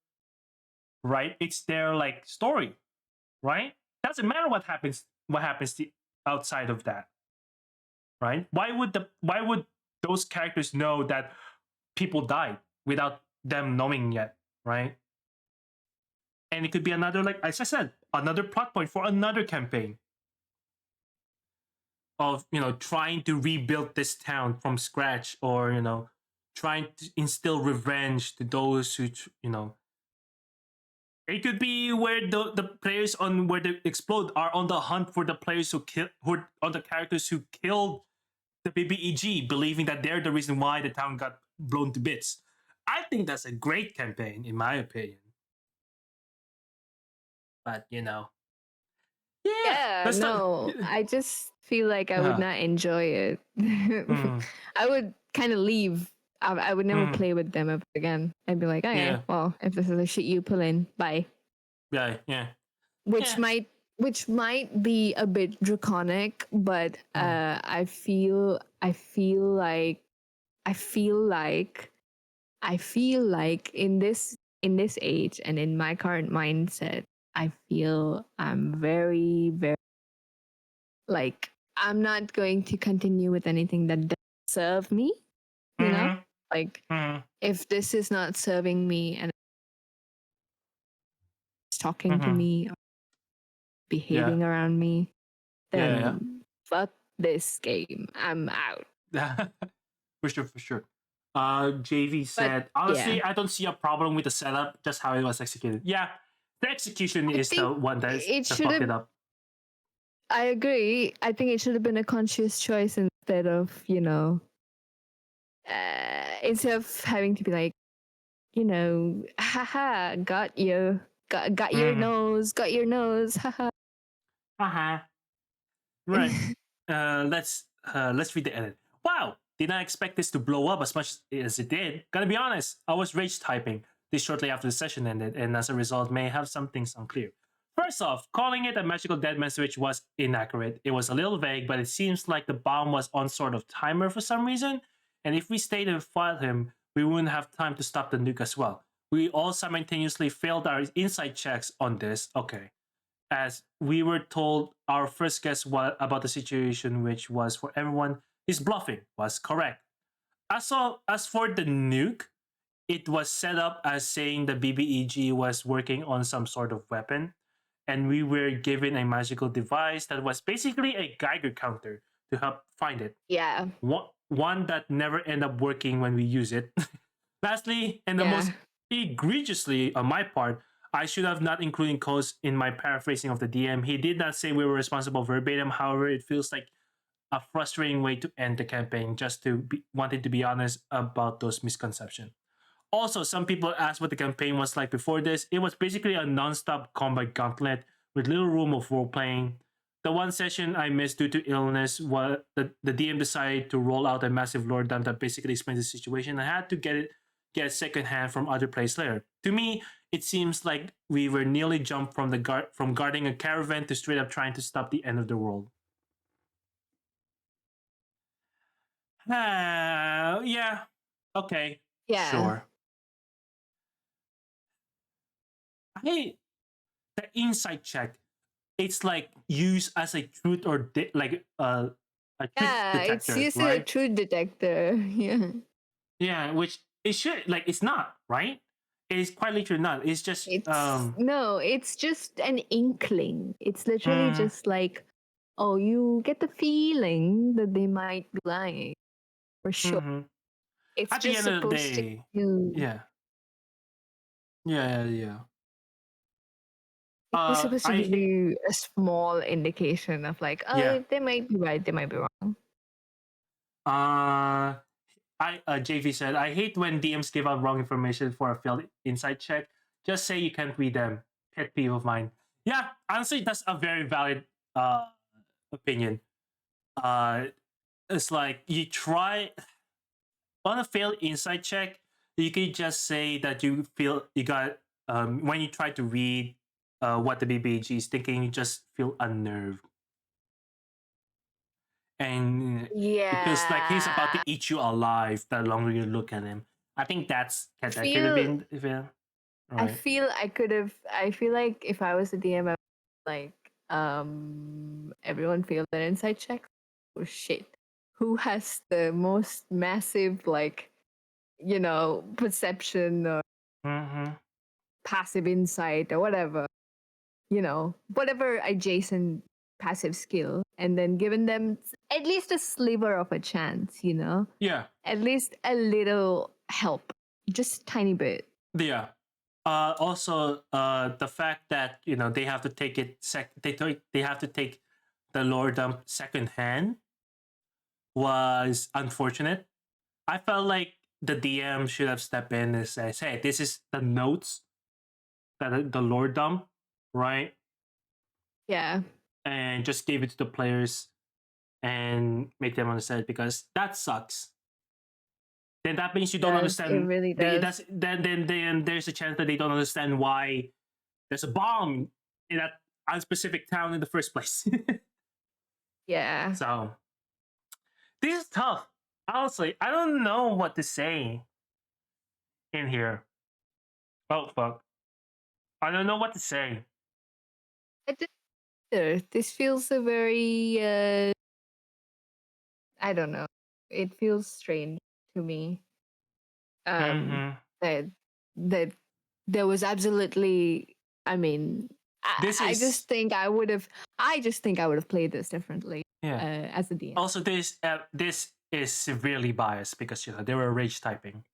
right. It's their like story, right? Doesn't matter what happens outside of that, right? Why would those characters know that people died without them knowing yet, right? And it could be another, like as I said, another plot point for another campaign of trying to rebuild this town from scratch, or trying to instill revenge to those who it could be where the players on where they explode are on the hunt for the players who are the characters who killed the BBEG, believing that they're the reason why the town got blown to bits. I think that's a great campaign, in my opinion. But yeah, Yeah, that's not. no. I just feel like I would Yeah, not enjoy it. mm, I would kind of leave. I would never mm, play with them ever again. I'd be like, okay, yeah, well, if this is the shit you pull in, bye. yeah, yeah, Which yeah. might which might be a bit draconic, but I feel like I feel like in this age and in my current mindset, I feel I'm very, very like I'm not going to continue with anything that doesn't serve me, you know? Mm-hmm. Like Mm-hmm. if this is not serving me and it's talking to Mm-hmm. me or Yeah. behaving around me, Yeah. then fuck this game. I'm out. Yeah. For sure. For sure. JV But said, yeah, honestly, I don't see a problem with the setup, just how it was executed. Yeah, the execution I is the think one it that should fucked it have. up. I agree. I think it should have been a conscious choice instead of, instead of having to be like, haha, Mm. got your nose, haha. Uh-huh. Right. Let's read the edit. Wow, did not expect this to blow up as much as it did. Gotta be honest, I was rage typing this shortly after the session ended, and as a result, may have some things unclear. First off, calling it a magical dead man switch was inaccurate. It was a little vague, but it seems like the bomb was on sort of timer for some reason. And if we stayed and fought him, we wouldn't have time to stop the nuke as well. We all simultaneously failed our insight checks on this. Okay, as we were told our first guess about the situation, which was for everyone, his bluffing was correct. As for the nuke, it was set up as saying the BBEG was working on some sort of weapon, and we were given a magical device that was basically a Geiger counter to help find it. Yeah, One that never ended up working when we use it. Lastly, and the yeah, most egregiously on my part, I should have not included codes in my paraphrasing of the DM. He did not say we were responsible verbatim. However, it feels like a frustrating way to end the campaign just to be wanted to be honest about those misconceptions. Also, some people asked what the campaign was like before this. It was basically a non-stop combat gauntlet with little room of role playing. The one session I missed due to illness was the DM decided to roll out a massive lore dump that basically explains the situation. I had to get second hand from other players later. To me, it seems like we were nearly jumped from from guarding a caravan to straight up trying to stop the end of the world. Yeah. Okay. yeah. Sure. Hey, the insight check, it's like used as a truth or a truth Yeah, it's detector, used as a right? truth detector. Yeah. Yeah, which it should like it's not, right? It is quite literally not. It's just It's no, it's just an inkling. It's literally mm, just like, oh, you get the feeling that they might be lying for sure. hmm. It's At the just end of the supposed to day, give you. yeah. Yeah. It's just supposed to I give you a small indication of like, yeah. oh, they might be right, they might be wrong. Uh JV said, I hate when DMs give out wrong information for a failed insight check. Just say you can't read them. Pet peeve of mine. Yeah, honestly, that's a very valid opinion. Uh, it's like you try on a failed insight check, you could just say that you feel you got when you try to read what the BBG is thinking, you just feel unnerved, and it feels like he's about Yeah. to eat you alive the longer you look at him. I think I that could have feel been if it, I right. feel I could have I feel like if I was a DM, I would like everyone failed their inside check. Oh shit. Who has the most massive like, perception or Mm-hmm. passive insight or whatever, whatever adjacent passive skill, and then given them at least a sliver of a chance, Yeah, at least a little help, just tiny bit. yeah. Also, the fact that they have to take it they have to take the lore dump second hand was unfortunate. I felt like the DM should have stepped in and says, "Hey, this is the notes that the lore dump, right?" Yeah. And just gave it to the players and make them understand because that sucks. Then that means you don't It understand. really They, does. that's then there's a chance that they don't understand why there's a bomb in that a specific town in the first place. Yeah. So this is tough. Honestly, I don't know what to say in here. Oh fuck. I don't know what to say. I don't either. This feels a very I don't know. It feels strange to me. Mm-hmm. That that there was absolutely I mean This I is just think I would have played this differently yeah. as a DM. Also, this is severely biased because they were rage typing,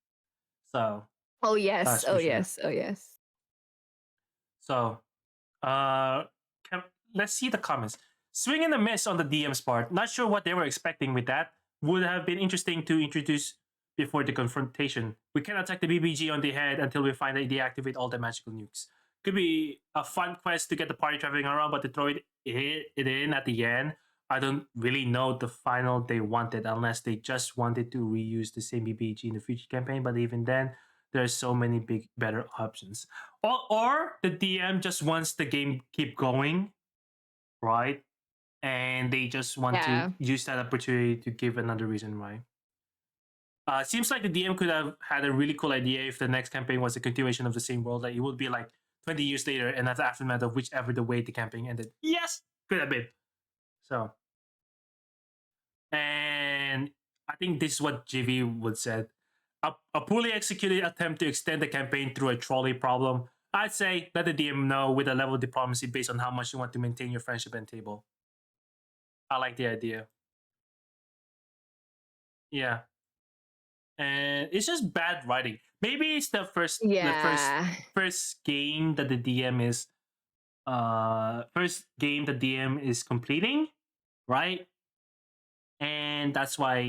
so Oh yes, that's oh for sure. yes, oh yes. So, uh, can, let's see the comments. Swing and a miss on the DM's part. Not sure what they were expecting with that. Would have been interesting to introduce before the confrontation. We can attack the BBG on the head until we finally deactivate all the magical nukes. Could be a fun quest to get the party traveling around, but to throw it in at the end, I don't really know the final they wanted unless they just wanted to reuse the same BBG in the future campaign. But even then, there's so many big better options. Or the DM just wants the game keep going, right? And they just want to Yeah. use that opportunity to give another reason why. Seems like the DM could have had a really cool idea if the next campaign was a continuation of the same world. Like it would be like 20 years later, and that's the aftermath of whichever the way the campaign ended. Yes, could have been. So, and I think this is what JV would said. A poorly executed attempt to extend the campaign through a trolley problem. I'd say let the DM know with a level of diplomacy based on how much you want to maintain your friendship and table. I like the idea. Yeah, and it's just bad writing. Maybe it's the Yeah. first game that the DM is first game the DM is completing, right? And that's why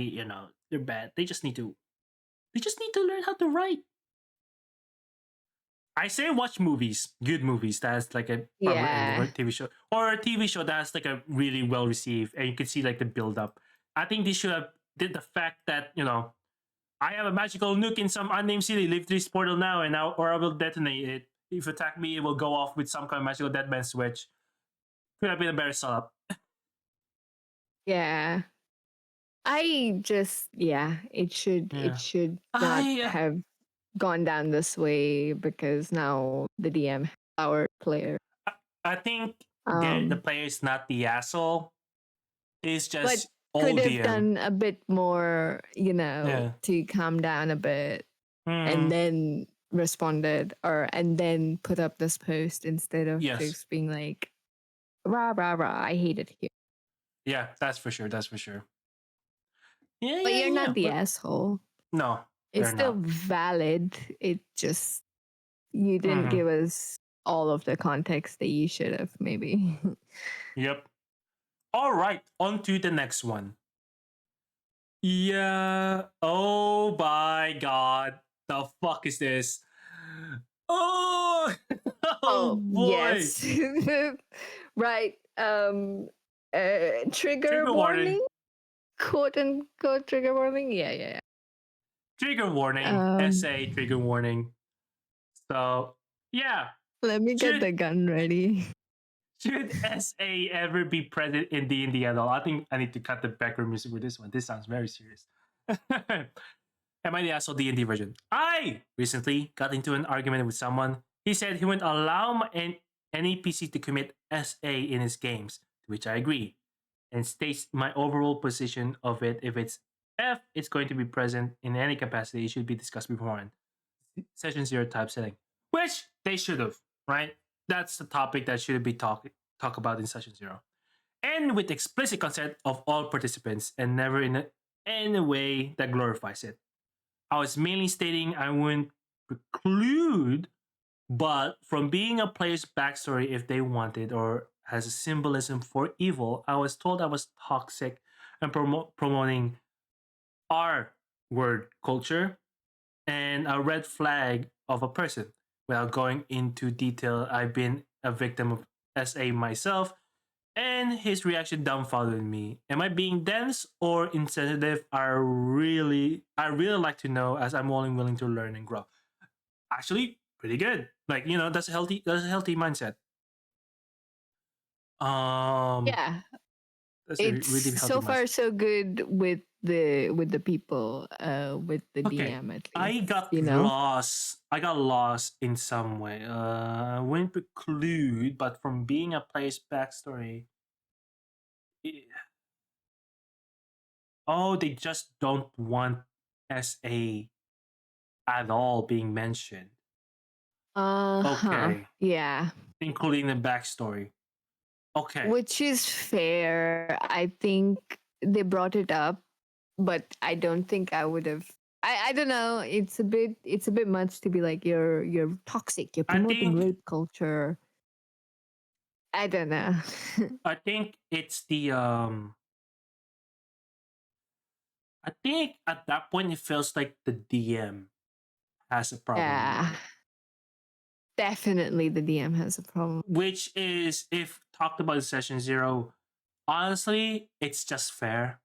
they're bad. They just need to learn how to write. I say watch movies, good movies that's like a proper ending, or Yeah. a TV show, or a TV show that's like a really well received, and you can see like the build up. I think they should have did the fact that I have a magical nuke in some unnamed city. Leave this portal now, and now or I will detonate it. If you attack me, it will go off with some kind of magical deadman switch. Could have been a better setup. Yeah. I just yeah, it Yeah, should not I have gone down this way because now the DM has our player. I think the Um player is not the asshole. It's but just could old have DM. done a bit more, Yeah. to calm down a bit and Hmm. then responded or and then put up this post instead of Yes. just being like rah rah rah, I hate it here. Yeah. That's for sure. That's for sure. Yeah. But Yeah. you're Yeah. not the But asshole. no, It's they're still not. valid. It just you didn't Hmm. give us all of the context that you should have, maybe. Yep. All right. On to the next one. Yeah. Oh my god. The fuck is this? Oh. Oh Oh, boy. yes. Right. Trigger Trigger warning. warning? Quote unquote trigger warning? Yeah, yeah, Trigger yeah. warning. SA trigger warning. So yeah. Let me get Should the gun ready. should SA ever be present in D&D at all? I think I need to cut the background music for this one. This sounds very serious. Am I the asshole D&D version? I recently got into an argument with someone. He said he wouldn't allow any PC to commit SA in his games, to which I agree, and states my overall position of it. If it's going to be present in any capacity, it should be discussed beforehand. Session 0 type setting, which they should have, right? That's the topic that should be talk about in session 0. And with explicit consent of all participants and never in a way that glorifies it. I was mainly stating I wouldn't preclude, but from being a player's backstory if they wanted or has a symbolism for evil, I was told I was toxic and promoting our word culture and a red flag of a person. Without going into detail, I've been a victim of SA myself, and his reaction dumbfounded me. Am I being dense or insensitive? I really like to know, as I'm only willing to learn and grow. Actually, pretty good. Like that's a healthy mindset. Um, Yeah, that's a it's really healthy so far mindset. so good with the people, with the Okay, DM at I least, got you know. lost. I got lost in some way. Wouldn't preclude, but from being a player's backstory, it, oh, they just don't want SA at all being mentioned. Uh-huh. Okay, Yeah. including the backstory. Okay, Which is fair. I think they brought it up, but I don't think I would have. I don't know. It's a bit much to be like you're toxic. You're I promoting think rape culture. I don't know. I think it's the I think at that point it feels like the DM has a problem with Yeah, it. definitely the DM has a problem. Which is if talked about in session zero, honestly, it's just fair.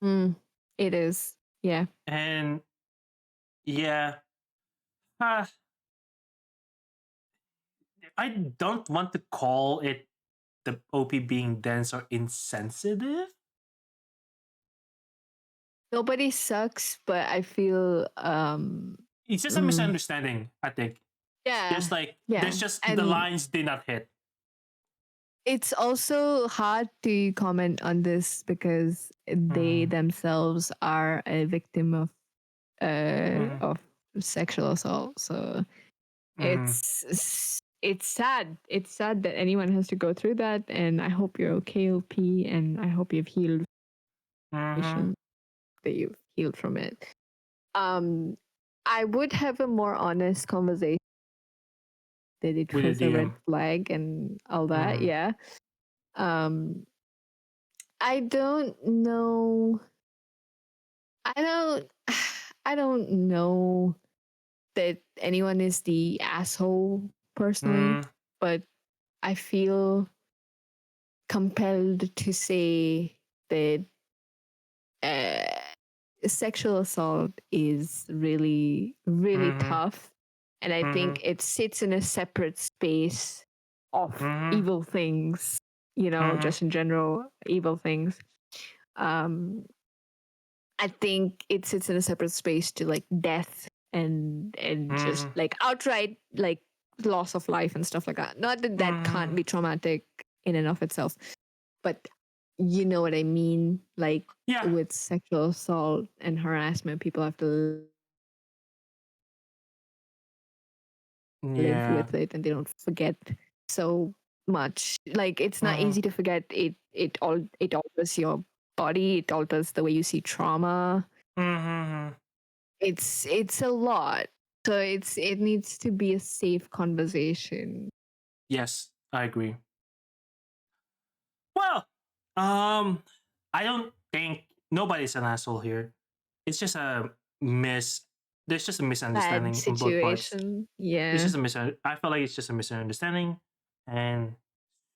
Mm, it is. Yeah. And yeah, uh, I don't want to call it the OP being dense or insensitive. Nobody sucks, but I feel It's just a mm, misunderstanding, I think. yeah. Just like there's Yeah. just the And lines did not hit. it's also hard to comment on this because they Mm-hmm. themselves are a victim Mm-hmm. of sexual assault. So Mm-hmm. it's sad. It's sad that anyone has to go through that. And I hope you're okay, LP, and I hope you've healed Mm-hmm. that you've healed from it. Um, I would have a more honest conversation that it With the was a red DM. flag and all that. Mm-hmm. Yeah. Um, I don't know. I don't. I don't know that anyone is the asshole personally, Mm-hmm. but I feel compelled to say that uh, sexual assault is really, really Mm-hmm. tough. And I Mm-hmm. think it sits in a separate space of Mm-hmm. evil things, you know, Mm-hmm. just in general, evil things. Um, I think it sits in a separate space to like death and just Mm-hmm. like outright like loss of life and stuff like that. Not that that can't Mm-hmm. be traumatic in and of itself, but you know what I mean. Like Yeah. with sexual assault and harassment, people have to live Yeah. with it and they don't forget so much. Like it's not Mm-hmm. easy to forget. It alters your body. It alters the way you see trauma. Mm-hmm. It's a lot. So it needs to be a safe conversation. Yes, I agree. Well, um, I don't think nobody's an asshole here. It's just a mis. There's just a Bad misunderstanding on both parts. situation. It's Yeah. just a I feel like it's just a misunderstanding, and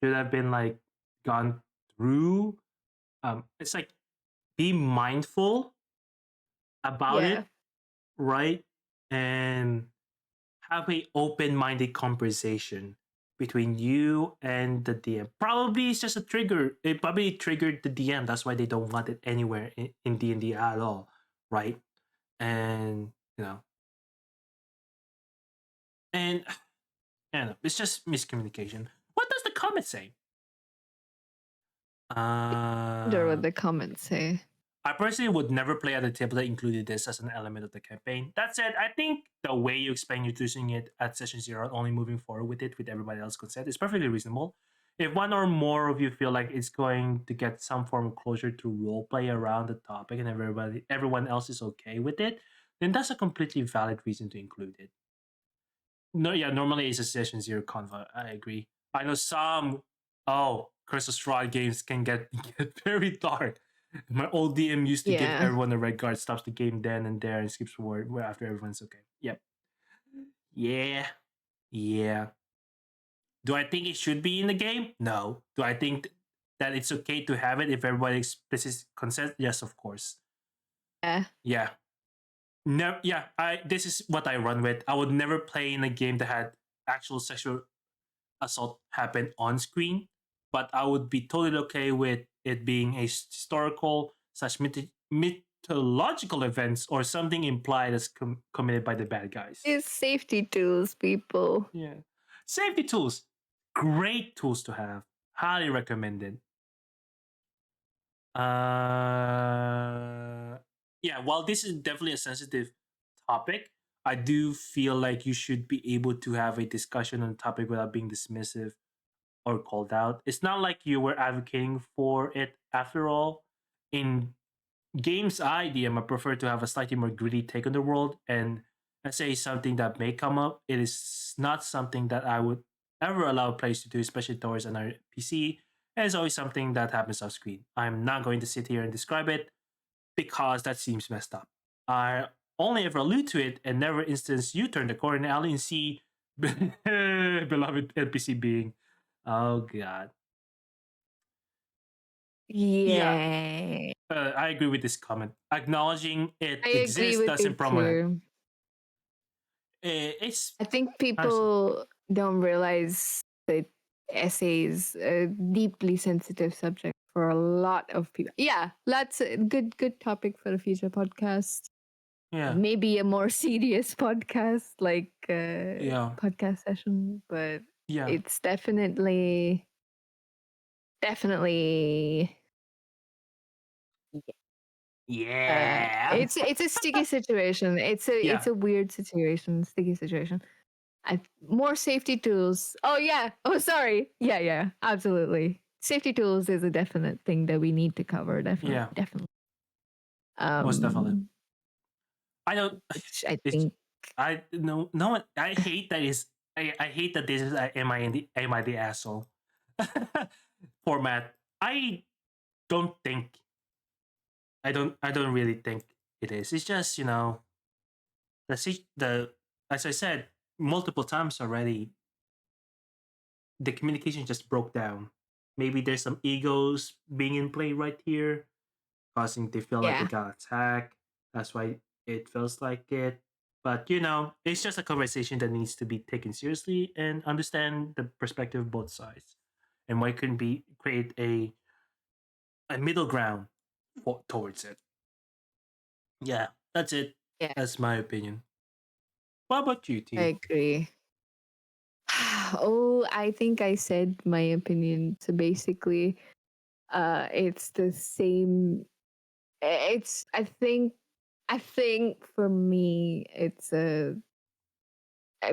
should have been like gone through. It's like be mindful about Yeah. it, right? And have a open-minded conversation between you and the DM. Probably it's just a trigger. It probably triggered the DM. That's why they don't want it anywhere in D&D at all, right? And you know, and I don't know, it's just miscommunication. What does the comment say? Wonder what Uh, the comments say. I personally would never play at a table that included this as an element of the campaign. That said, I think the way you explain you're using it at session zero, only moving forward with it with everybody else's consent, is perfectly reasonable. If one or more of you feel like it's going to get some form of closure to roleplay around the topic and everyone else is okay with it, then that's a completely valid reason to include it. No, yeah, normally it's a session zero convo. I agree. I know some Curse of Strahd games can get get very dark. My old DM used to give Yeah. everyone a red guard, stops the game then and there, and skips forward where after everyone's okay. Yep. Yeah. Yeah. Do I think it should be in the game? No. Do I think that it's okay to have it if everybody explicit consent? Yes, of course. Yeah. Yeah. Never. Yeah. I. This is what I run with. I would never play in a game that had actual sexual assault happen on screen. but I would be totally okay with it being a historical such mythological events or something implied as committed by the bad guys. It's safety tools, people. Yeah. Safety tools. Great tools to have. Highly recommended. Yeah, while this is definitely a sensitive topic, I do feel like you should be able to have a discussion on the topic without being dismissive or called out. It's not like you were advocating for it after all. In games I DM, I prefer to have a slightly more gritty take on the world. And let's say something that may come up, it is not something that I would ever allow players to do, especially towards an PC. And it's always something that happens off screen. I'm not going to sit here and describe it because that seems messed up. I only ever allude to it and never instance you turn the corner in the alley and see beloved NPC being. Oh god. Yeah, Yeah. I agree with this comment. Acknowledging it I agree exists with doesn't it promote too. it's I think honestly, people don't realize that essays a deeply sensitive subject for a lot of people. Yeah, that's a good topic for a future podcast. yeah, Maybe a more serious podcast, like yeah, podcast session, but yeah, it's definitely yeah, it's a sticky situation. It's yeah. a weird situation, sticky situation. More safety tools. Oh yeah. Oh sorry. Yeah. Absolutely. Safety tools is a definite thing that we need to cover. Definitely. Yeah, Definitely. most definitely. Um, I don't. which I It's think. I no no one. I hate that is. I hate that this is a am I the asshole format. Don't think. I don't really think it is. It's just the as I said multiple times already. The communication just broke down. Maybe there's some egos being in play right here, causing they feel like they Yeah. got attacked. That's why it feels like it. But it's just a conversation that needs to be taken seriously and understand the perspective of both sides, and why couldn't be create a middle ground towards it. Yeah, that's it. Yeah. That's my opinion. What about you, I T? agree. Oh, I think I said my opinion. So basically, it's the same. It's. I think for me, it's a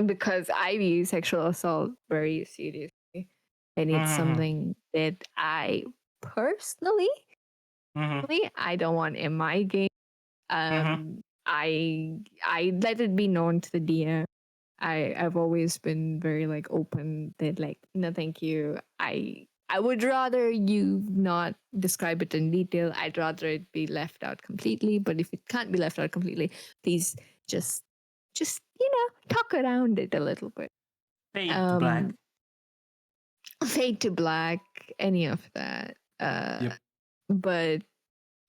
because I view sexual assault very seriously, and it's Mm-hmm. something that I personally, Mm-hmm. I don't want in my game. Mm-hmm. I let it be known to the DM. I've always been very like open that like no thank you. I would rather you not describe it in detail. I'd rather it be left out completely. But if it can't be left out completely, please just just talk around it a little bit. Fade to black. Um, fade to black, any of that. Yep. But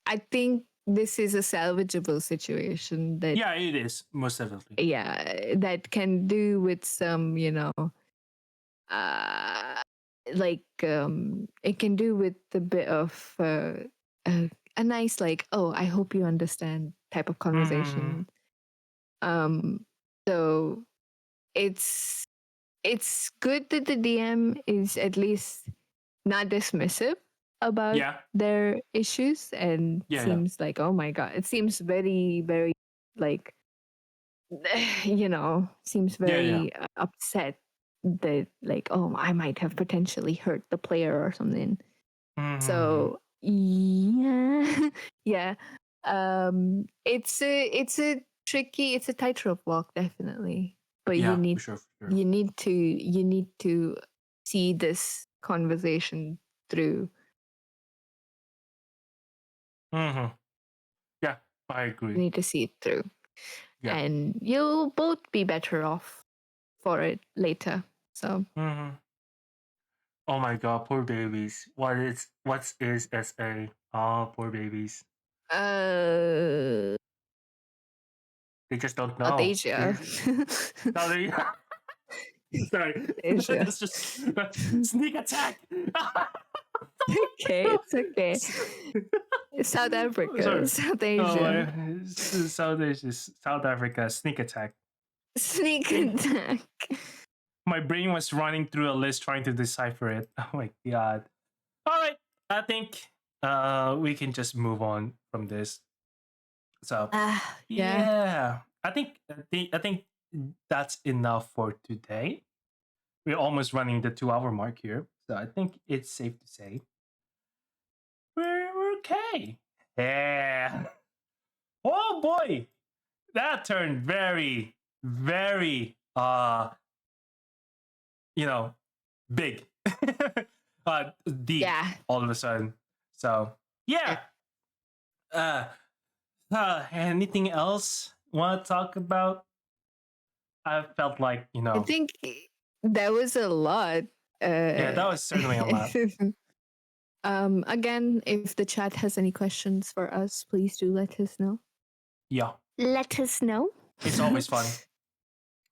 I think this is a salvageable situation that Yeah, it is most definitely. yeah that can do with some uh it can do with a bit of a nice like oh I hope you understand type of Mm-hmm. conversation um so it's it's good that the DM is at least not dismissive about Yeah. their issues and Yeah. Yeah. seems like oh my god it seems very very like seems Yeah. Yeah. very upset that like oh I might have potentially hurt the player or something Mm-hmm. so yeah yeah it's a tightrope walk definitely but Yeah, for sure, for sure. you need to see this conversation through. Mm-hmm. Yeah, I You agree. need to see it through Yeah. and you'll both be better off for it later so Mm-hmm. Oh my god, poor babies. What is SA? Oh, poor babies. uh They just don't South know. Asia. No, they Sorry, Asia. that's just sneak attack. Okay, it's okay. South Africa, Sorry. South Oh, Asia. South Asia, South Africa, sneak attack. Sneak attack. My brain was running through a list trying to decipher it. Oh my god. All right, I think we can just move on from this. So Yeah. yeah, I think that's enough for today. We're almost running the 2 hour mark here, so I think it's safe to say we're okay. Yeah. Oh boy, that turned very, very, you know, big, deep Yeah. all of a sudden. So yeah. Uh, Anything else want to talk about? I felt like I think that was a lot. yeah, that was certainly a lot. Again, if the chat has any questions for us, please do let us know. Yeah, Let us know. it's always fun.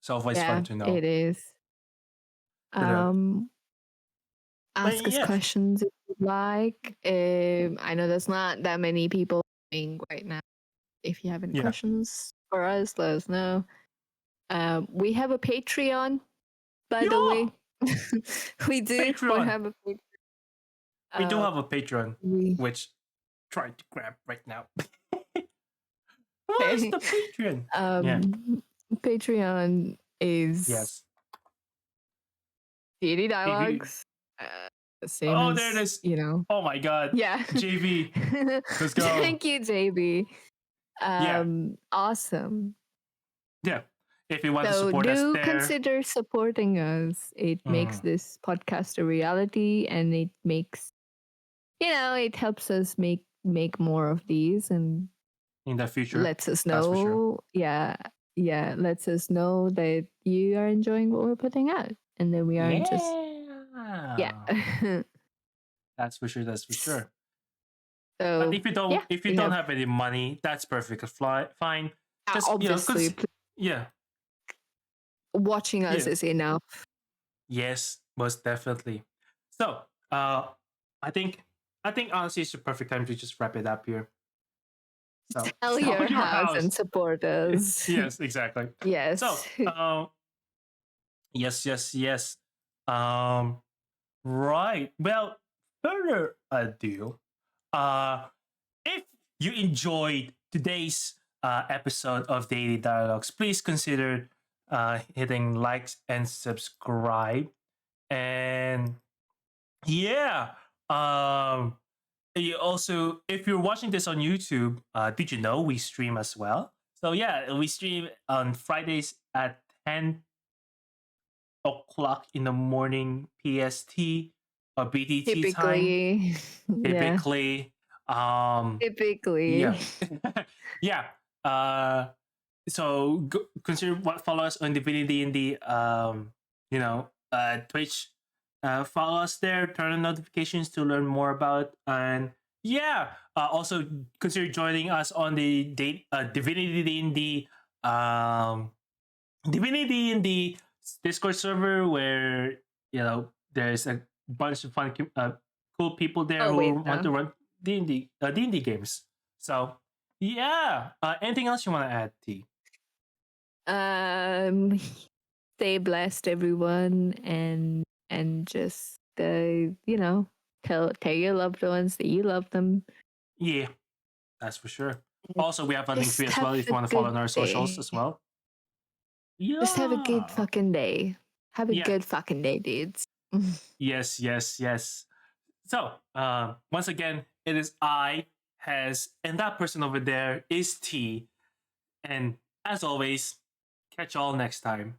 It's always fun Yeah, to know. it is. But, Ask us yeah, questions if you'd like. I know there's not that many people playing right now. If you have any yeah, questions for us, let us know. We have a Patreon, by the yeah. way. We do. We Patreon. have a Patreon. We do have a Patreon, We which try to grab right now. What is the Patreon? Yeah. Patreon is Yes. Deity If you, Dialogues. Same oh, there it as, is. Oh my god. Yeah. JV, let's go. Thank you, JB. Yeah. Awesome. Yeah. If you want to So support us do there. consider supporting us. It makes this podcast a reality, and it makes, it helps us make more of these, and in the future. lets us That's for sure. know. Yeah, lets us know that you are enjoying what we're putting out, and then we aren't just That's for sure. That's for sure. So But if you don't have any money, that's perfectly fine. Just obviously yeah, watching us yeah. is enough. Yes, most definitely. So, I think honestly it's the perfect time to just wrap it up here. So Sell your house and support us. Yes, exactly. Yes. So, yes. Right. Well, further ado, if you enjoyed today's episode of Daily Dialogues, please consider hitting likes and subscribe. And yeah, you also, if you're watching this on YouTube, did you know we stream as well? So yeah, we stream on Fridays at 10 o'clock in the morning PST or BDT time. Typically. Typically. Yeah. Yeah. So consider follow us on Divinity in the Twitch. Follow us there, turn on notifications to learn more about, and yeah, also consider joining us on the Divinity in the Discord server, where there's a bunch of fun cool people there who want to run D&D games. So yeah, anything else you want to add, T? Stay blessed, everyone, and just tell your loved ones that you love them. Yeah, that's for sure. Also, we have a link tree as well if you want to follow on our socials as well. Yeah. Just have a good fucking day. Have a good fucking day, dudes. Yes. So, once again, it is I, Has, and that person over there is T. And as always, catch y'all next time.